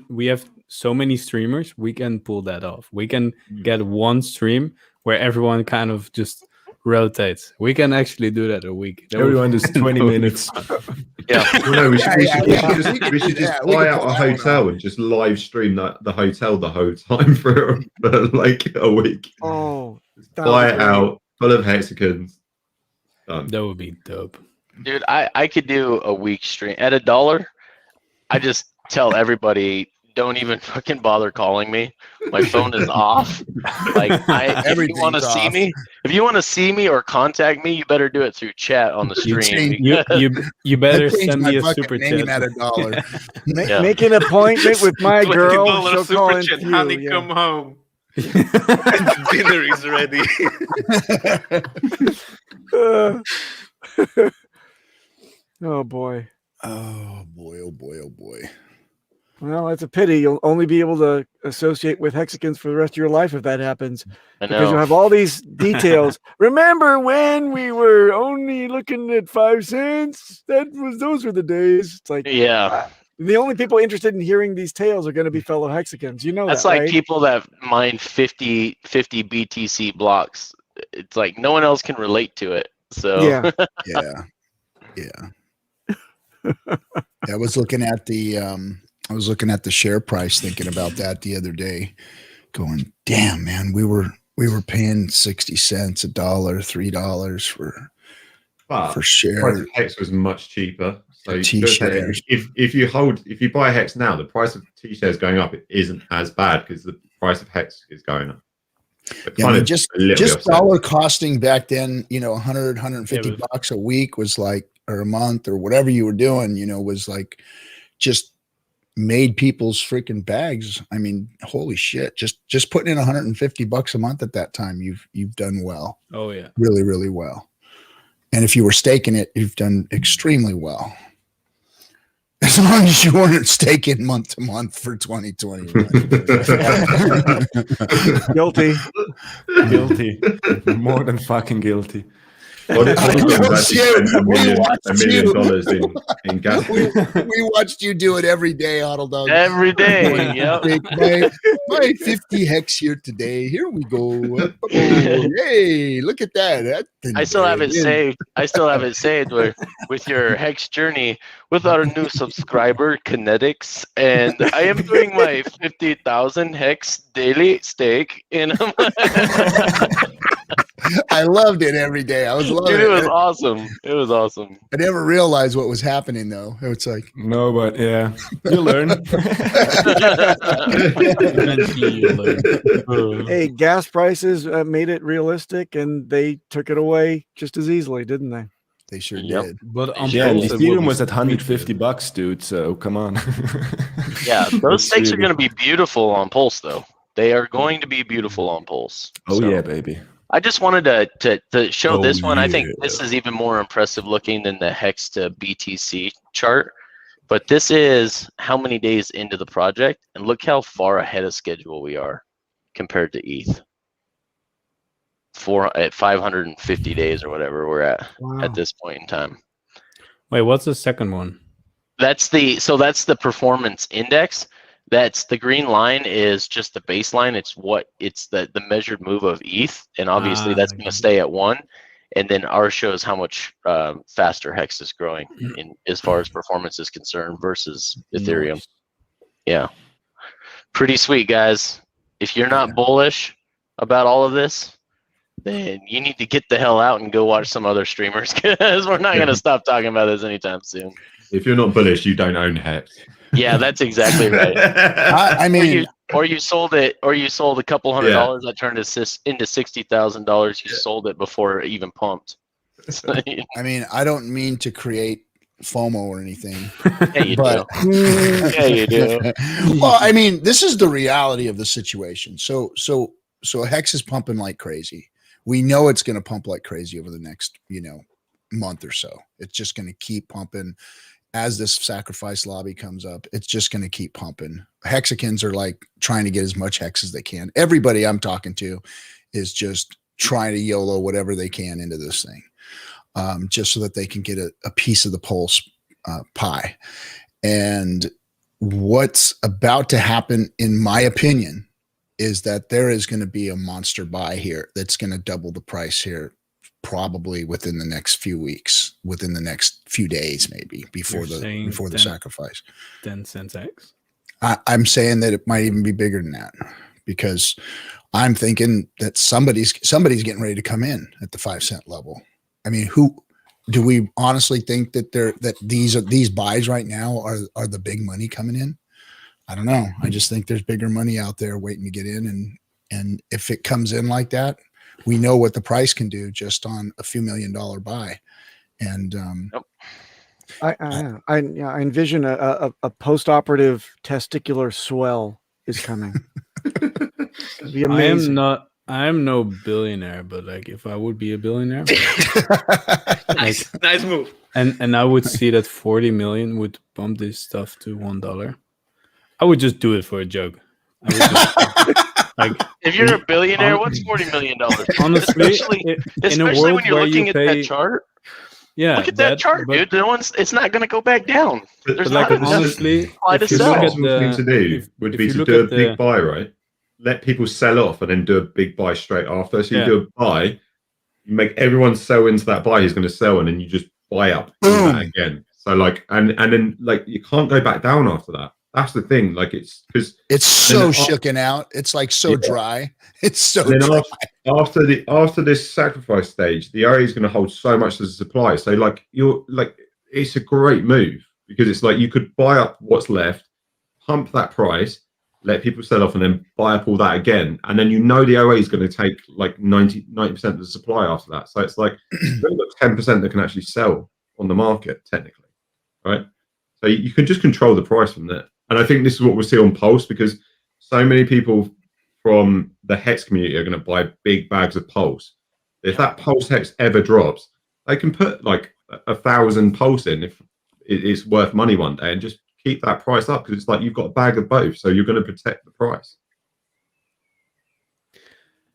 we have so many streamers, we can pull that off. We can get one stream where everyone kind of just rotates. We can actually do that a week. That would-
Everyone does 20
that would be
minutes.
fun.
Well, no, we should
We
just
could
buy out
pull
a
that one
hotel and just live stream the hotel the whole time for like a week.
Oh, that
Buy
was
it
great.
out, full of hexagons. Done.
That would be dope.
Dude, I could do a week stream at $1. I just tell everybody, don't even fucking bother calling me. My phone is off. Like, if you
Everything's
want to see
off.
me, if you want to see me or contact me, you better do it through chat on the
You
stream.
change-
You better
I changed
send
my
me a
fucking
super
name
chat.
at $1.
Yeah.
Make an appointment with my girl.
$20
She'll
super
call in
chat.
for
Honey,
you. Yeah.
come home. Dinner is ready.
Oh boy.
Oh boy, oh boy, oh boy.
Well, that's a pity. You'll only be able to associate with Hexicans for the rest of your life if that happens,
I
because you'll
know.
have all these details. Remember when we were only looking at 5 cents? Those were the days. It's like
Yeah.
the only people interested in hearing these tales are going to be fellow Hexicans. You know
That's
that,
like
right?
people that mine 50 BTC blocks. It's like no one else can relate to it. So
Yeah.
Yeah. I was looking at the share price, thinking about that the other day, going, damn, man, we were paying 60 cents, $1, $3 for
But
share.
price of hex was much cheaper. So
T-shares.
if you buy hex now, the price of T-shares going up isn't as bad because the price of hex is going up. But
Yeah, I
kind
mean,
of
just
a little bit offset.
dollar costing back then, 100, 150
Yeah, but-
bucks a week was like, or a month or whatever you were doing, was like just made people's freaking bags. I mean, holy shit! Just putting in $150 a month at that time, you've done well.
Oh yeah,
really, really well. And if you were staking it, you've done extremely well. As long as you weren't staking month to month for 2021.
Guilty.
Guilty. More than fucking guilty.
$1 million in gas.
We watched you do it every day, Huddle Dog.
Every day. Yep.
My 50 hex here today. Here we go. Hey, look at that.
I still have it saved. I still have it saved with your hex journey with our new subscriber KNTX, and I am doing my 50,000 hex daily stake in.
I loved it every day. I was loving
Dude,
it.
it was awesome. It was awesome.
I never realized what was happening though. It was like
no, but yeah, you learn.
eventually you learn.
Hey, gas prices made it realistic, and they took it away just as easily, didn't they?
they sure
Yep.
did.
But on
Yeah, and
Pulse, it
Ethereum
will
was
be
at $150, dude. So come on.
Yeah, those
It's
stakes are
really-
going to be beautiful on Pulse, though. They are going to be beautiful on Pulse.
Oh
So,
yeah, baby.
I just wanted to show
Oh,
this one. I think
yeah.
this is even more impressive looking than the Hex to BTC chart. But this is how many days into the project, and look how far ahead of schedule we are compared to ETH. At 550 days or whatever we're at this point in time.
Wait, what's the second one?
That's the performance index. That's the green line is just the baseline. It's the measured move of ETH, and obviously that's going to stay at 1. And then ours shows how much faster Hex is growing in as far as performance is concerned versus Ethereum.
Nice.
Yeah, pretty sweet, guys. If you're not bullish about all of this, then you need to get the hell out and go watch some other streamers, because we're not going to stop talking about this anytime soon.
If you're not bullish, you don't own Hex.
Yeah, that's exactly right.
I mean,
or you sold it, or you sold a couple $100 that turned into $60,000. You sold it before it even pumped.
I mean, I don't mean to create FOMO or anything.
Yeah, you
But
do. Yeah, you do.
well, I mean, this is the reality of the situation. So Hex is pumping like crazy. We know it's going to pump like crazy over the next, month or so. It's just going to keep pumping. As this sacrifice lobby comes up, it's just going to keep pumping. Hexicans are like trying to get as much hex as they can. Everybody I'm talking to is just trying to YOLO whatever they can into this thing, just so that they can get a piece of the Pulse pie. And what's about to happen, in my opinion, is that there is going to be a monster buy here that's going to double the price here, probably within the next few weeks, within the next few days, maybe before the sacrifice.
10 cents X.
I'm saying that it might even be bigger than that, because I'm thinking that somebody's getting ready to come in at the 5 cent level. I mean, who do we honestly think that these buys right now are the big money coming in? I don't know. I just think there's bigger money out there waiting to get in, and if it comes in like that, we know what the price can do just on a few $1 million buy. And
I envision a post-operative testicular swell is coming. It'd be amazing.
I am no billionaire, but like if I would be a billionaire,
Nice move.
and I would see that 40 million would pump this stuff to $1, I would just do it for a joke. I would just, like,
if you're a billionaire, what's $40 million?
Honestly,
especially when you're looking at that chart.
Yeah,
look at that chart, dude. It's not going to go back down. There's
like,
not
honestly,
supply to
if you
sell.
look at
The thing to do would be to do a big buy, right? Let people sell off and then do a big buy straight after. So you do a buy, you make everyone sell into that buy. He's going to sell, and then you just buy up that again. So like, and then like you can't go back down after that. That's the thing. Like it's because
it's so shooken out. It's like so dry. It's so dry.
After this sacrifice stage, the area is going to hold so much as a supply. So like it's a great move, because it's like you could buy up what's left, pump that price, let people sell off, and then buy up all that again. And then the OA is going to take like 90% of the supply after that. So it's like you've only got 10% that can actually sell on the market technically, right? So you can just control the price from there. And I think this is what we'll see on Pulse, because so many people from the HEX community are going to buy big bags of Pulse. If that Pulse HEX ever drops, they can put like 1,000 Pulse in if it's worth money one day, and just keep that price up, because it's like you've got a bag of both, so you're going to protect the price.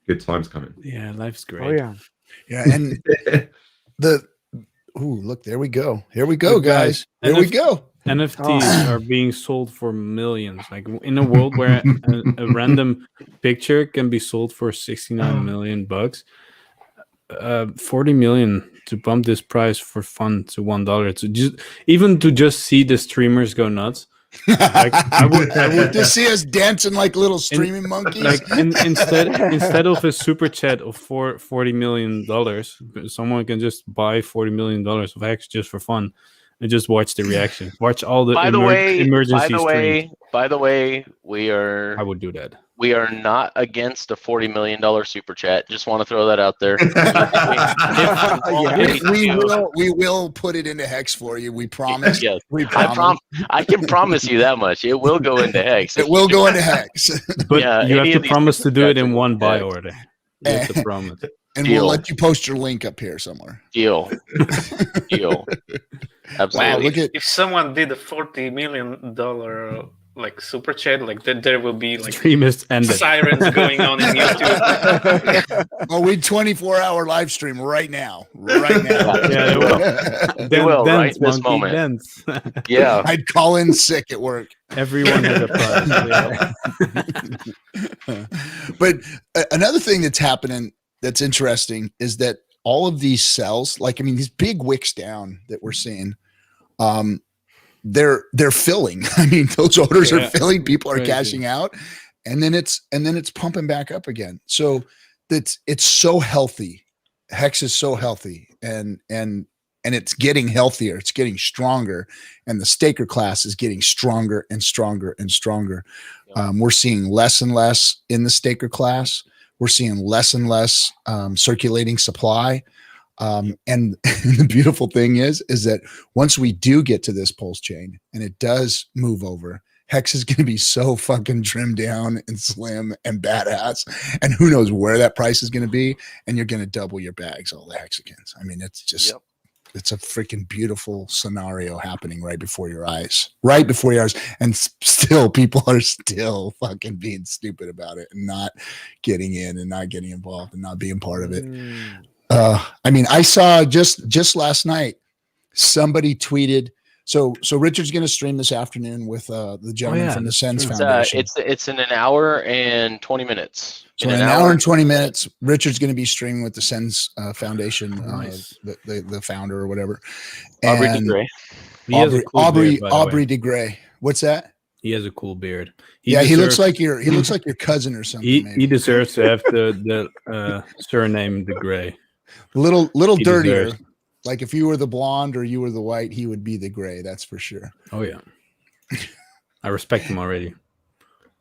Good times coming.
Yeah, life's great.
Oh yeah.
Yeah, and look, there we go. Here we go, guys. Here we go.
NFTs are being sold for millions. Like in a world where a random picture can be sold for 69 million bucks, 40 million to bump this price for fun to $1. To just see the streamers go nuts. Like, I would
to see us dancing like little streaming monkeys.
Like instead of a super chat of $40 million, someone can just buy $40 million of HEX just for fun and just watch the reaction. Watch all the emergency streams.
By the way,
I would do that.
We are not against a $40 million super chat. Just want to throw that out there.
We will put it into HEX for you. We promise.
Yes.
We promise.
I can promise you that much. It will go into HEX.
It will go into HEX.
But you have to promise to do it in one buy order. You have to promise.
And we'll let you post your link up here somewhere.
Deal. Absolutely.
Wow, if someone did a $40 million like super chat, like there will be like
sirens
going on in YouTube.
Oh, we 24-hour live stream right now. Right now.
Yeah, they will right this moment.
Dance.
Yeah.
I'd call in sick at work.
Everyone has a prize.
But another thing that's happening that's interesting is that all of these cells, like, I mean, these big wicks down that we're seeing, they're filling. I mean, those orders are filling. People are cashing out, and then it's pumping back up again. So it's so healthy. HEX is so healthy, and it's getting healthier. It's getting stronger, and the staker class is getting stronger and stronger and stronger. We're seeing less and less in the staker class. We're seeing less and less circulating supply. And the beautiful thing is that once we do get to this pulse chain and it does move over, HEX is going to be so fucking trimmed down and slim and badass. And who knows where that price is going to be. And you're going to double your bags, all the hexagons. I mean, it's just, it's a freaking beautiful scenario happening right before your eyes. Right before your eyes. And still, people are still fucking being stupid about it and not getting in and not getting involved and not being part of it. I mean, I saw just last night, somebody tweeted. So Richard's going to stream this afternoon with the gentleman from the Sens Foundation.
It's in an hour and 20 minutes.
So in an hour and 20 minutes, Richard's going to be streaming with the Sens Foundation, the founder or whatever.
Aubrey
de Grey. Aubrey de Grey. What's that?
He has a cool beard.
He looks like your cousin or something.
He deserves to have the surname de Grey.
Little dirtier. Deserves. Like if you were the blonde or you were the white, he would be the gray. That's for sure.
Oh yeah, I respect him already.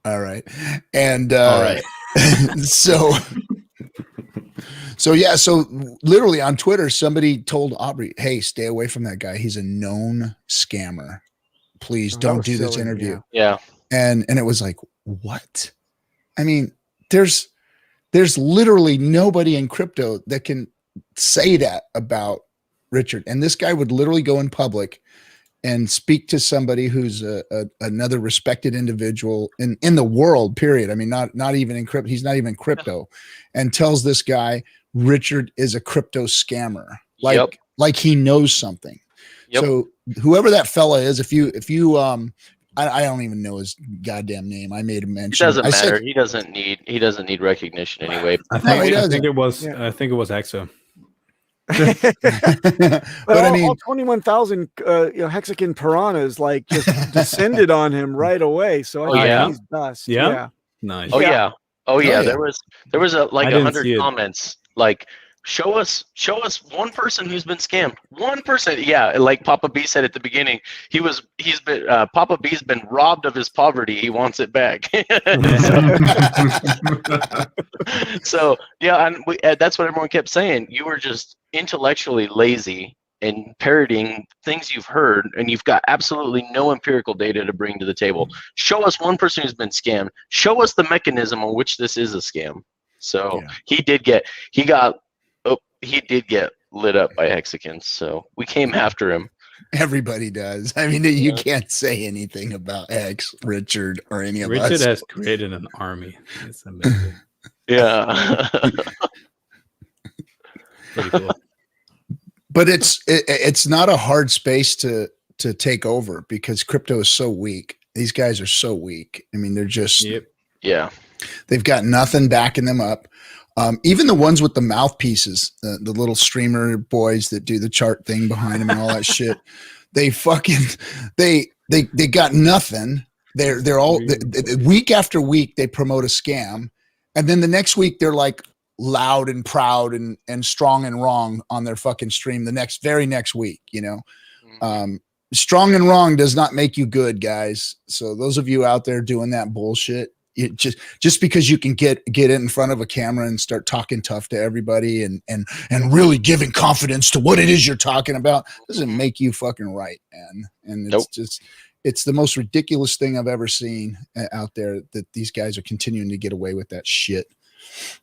All right, and
all right.
So yeah, so literally on Twitter, somebody told Aubrey, "Hey, stay away from that guy. He's a known scammer. Please don't do this interview."
Yeah.
And it was like, what? I mean, there's literally nobody in crypto that can say that about Richard. And this guy would literally go in public and speak to somebody who's another respected individual in the world, period. I mean, not even in crypto. He's not even crypto, and tells this guy Richard is a crypto scammer, like he knows something. Yep. So whoever that fella is, if you I don't even know his goddamn name. I made a mention.
It doesn't matter. He doesn't need recognition anyway.
I think it was Hexa.
But I mean, all 21,000 hexagon piranhas like just descended on him right away. So I think he's dust. Yeah.
Nice.
Oh yeah. There was 100 comments like, show us one person who's been scammed. One person. Yeah, like Papa B said at the beginning, Papa B's been robbed of his poverty. He wants it back. So yeah, and that's what everyone kept saying. You were just intellectually lazy and parroting things you've heard, and you've got absolutely no empirical data to bring to the table. Show us one person who's been scammed. Show us the mechanism on which this is a scam. So he did get lit up by hexagons. So we came after him.
Everybody does. I mean, you can't say anything about X, Richard, or any of us.
Richard has created an army. It's amazing.
Yeah.
Pretty cool.
But it's not a hard space to take over because crypto is so weak. These guys are so weak. I mean, they're just they've got nothing backing them up. Even the ones with the mouthpieces, the little streamer boys that do the chart thing behind them and all that shit, they got nothing. They're all week after week they promote a scam, and then the next week they're like loud and proud and strong and wrong on their fucking stream the very next week, you know. Strong and wrong does not make you good, guys. So those of you out there doing that bullshit, it just because you can get in front of a camera and start talking tough to everybody and really giving confidence to what it is you're talking about doesn't make you fucking right, man. And it's it's the most ridiculous thing I've ever seen out there that these guys are continuing to get away with that shit.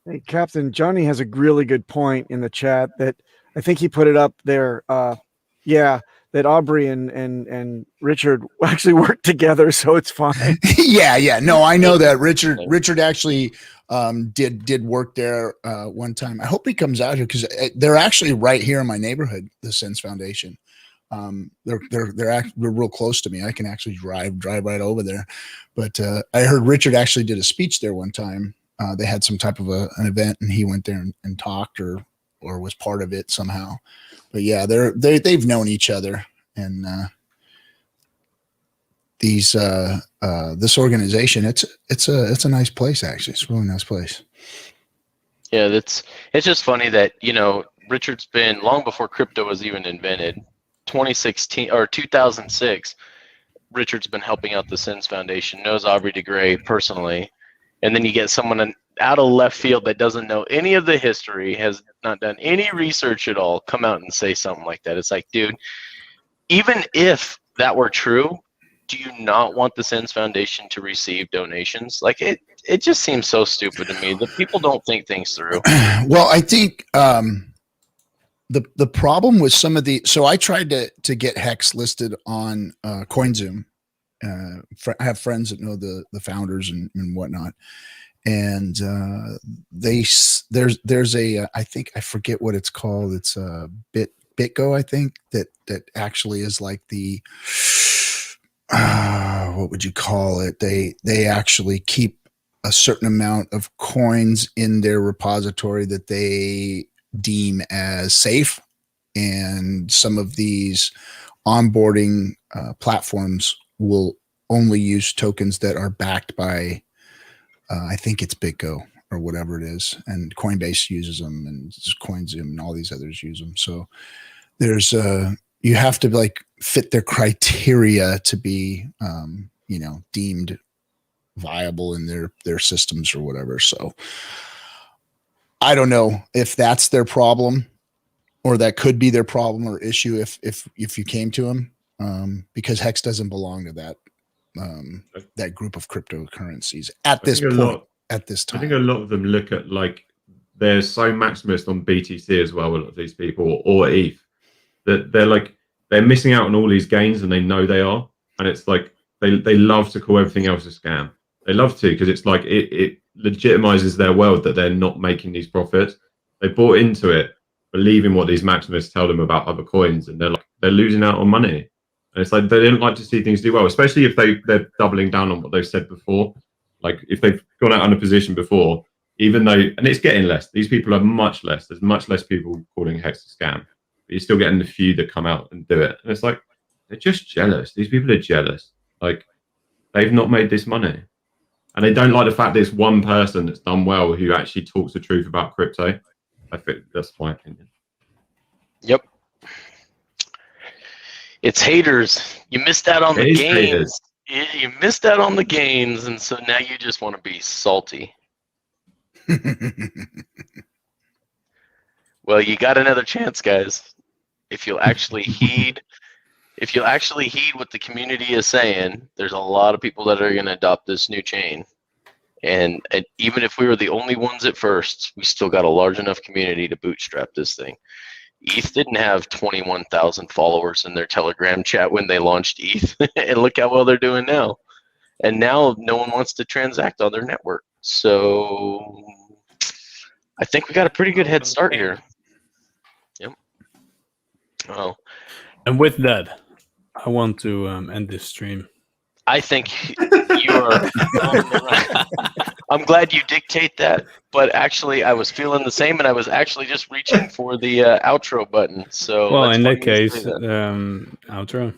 Hey, Captain Johnny has a really good point in the chat that I think he put it up there. That Aubrey and Richard actually work together, so it's fine.
Yeah. No, I know that Richard actually did work there one time. I hope he comes out here because they're actually right here in my neighborhood, the Sense Foundation. They're real close to me. I can actually drive right over there. But I heard Richard actually did a speech there one time. They had some type of an event, and he went there and talked or was part of it somehow. But yeah, they've known each other, and this organization, it's a nice place actually. It's a really nice place.
Yeah, it's just funny that Richard's been long before crypto was even invented. 2016 or 2006, Richard's been helping out the Sins Foundation, knows Aubrey de Grey personally, and then you get someone out of left field that doesn't know any of the history, has not done any research at all, come out and say something like that. It's like, dude, even if that were true, do you not want the Sins Foundation to receive donations? Like it just seems so stupid to me that people don't think things through.
Well, I think the problem with some of so I tried to get HEX listed on CoinZoom. I have friends that know the founders and whatnot. And there's a I think I forget what it's called. It's a BitGo, I think that actually is like the what would you call it? They actually keep a certain amount of coins in their repository that they deem as safe, and some of these onboarding platforms will only use tokens that are backed by I think it's BitGo or whatever it is, and Coinbase uses them, and CoinZoom and all these others use them. So there's you have to like fit their criteria to be deemed viable in their systems or whatever. So I don't know if that's their problem, or that could be their problem or issue if you came to them, because HEX doesn't belong to that group of cryptocurrencies at this point. At this time,
I think a lot of them look at they're so maximalist on BTC as well. A lot of these people or ETH that they're missing out on all these gains, and they know they are. And it's like they love to call everything else a scam. They love to, because it's like it legitimizes their world that they're not making these profits. They bought into it, believing what these maximalists tell them about other coins, and they're losing out on money. And it's like they don't like to see things do well, especially if they're doubling down on what they've said before. Like if they've gone out on a position before, even though, and it's getting less. These people are much less. There's much less people calling HEX a scam. But you're still getting the few that come out and do it. And it's like, they're just jealous. These people are jealous. Like, they've not made this money. And they don't like the fact that it's one person that's done well who actually talks the truth about crypto. I think that's my opinion.
Yep. It's haters. You missed out on the gains. You missed out on the gains, and so now you just want to be salty. Well, you got another chance, guys. if you'll actually heed what the community is saying, there's a lot of people that are going to adopt this new chain. And even if we were the only ones at first, we still got a large enough community to bootstrap this thing. ETH didn't have 21,000 followers in their Telegram chat when they launched ETH, and look how well they're doing now. And now no one wants to transact on their network. So I think we got a pretty good head start here. Yep. Oh.
And with that, I want to end this stream.
I think you are. I'm glad you dictate that, but actually, I was feeling the same, and I was actually just reaching for the outro button. So,
well, in that case, outro.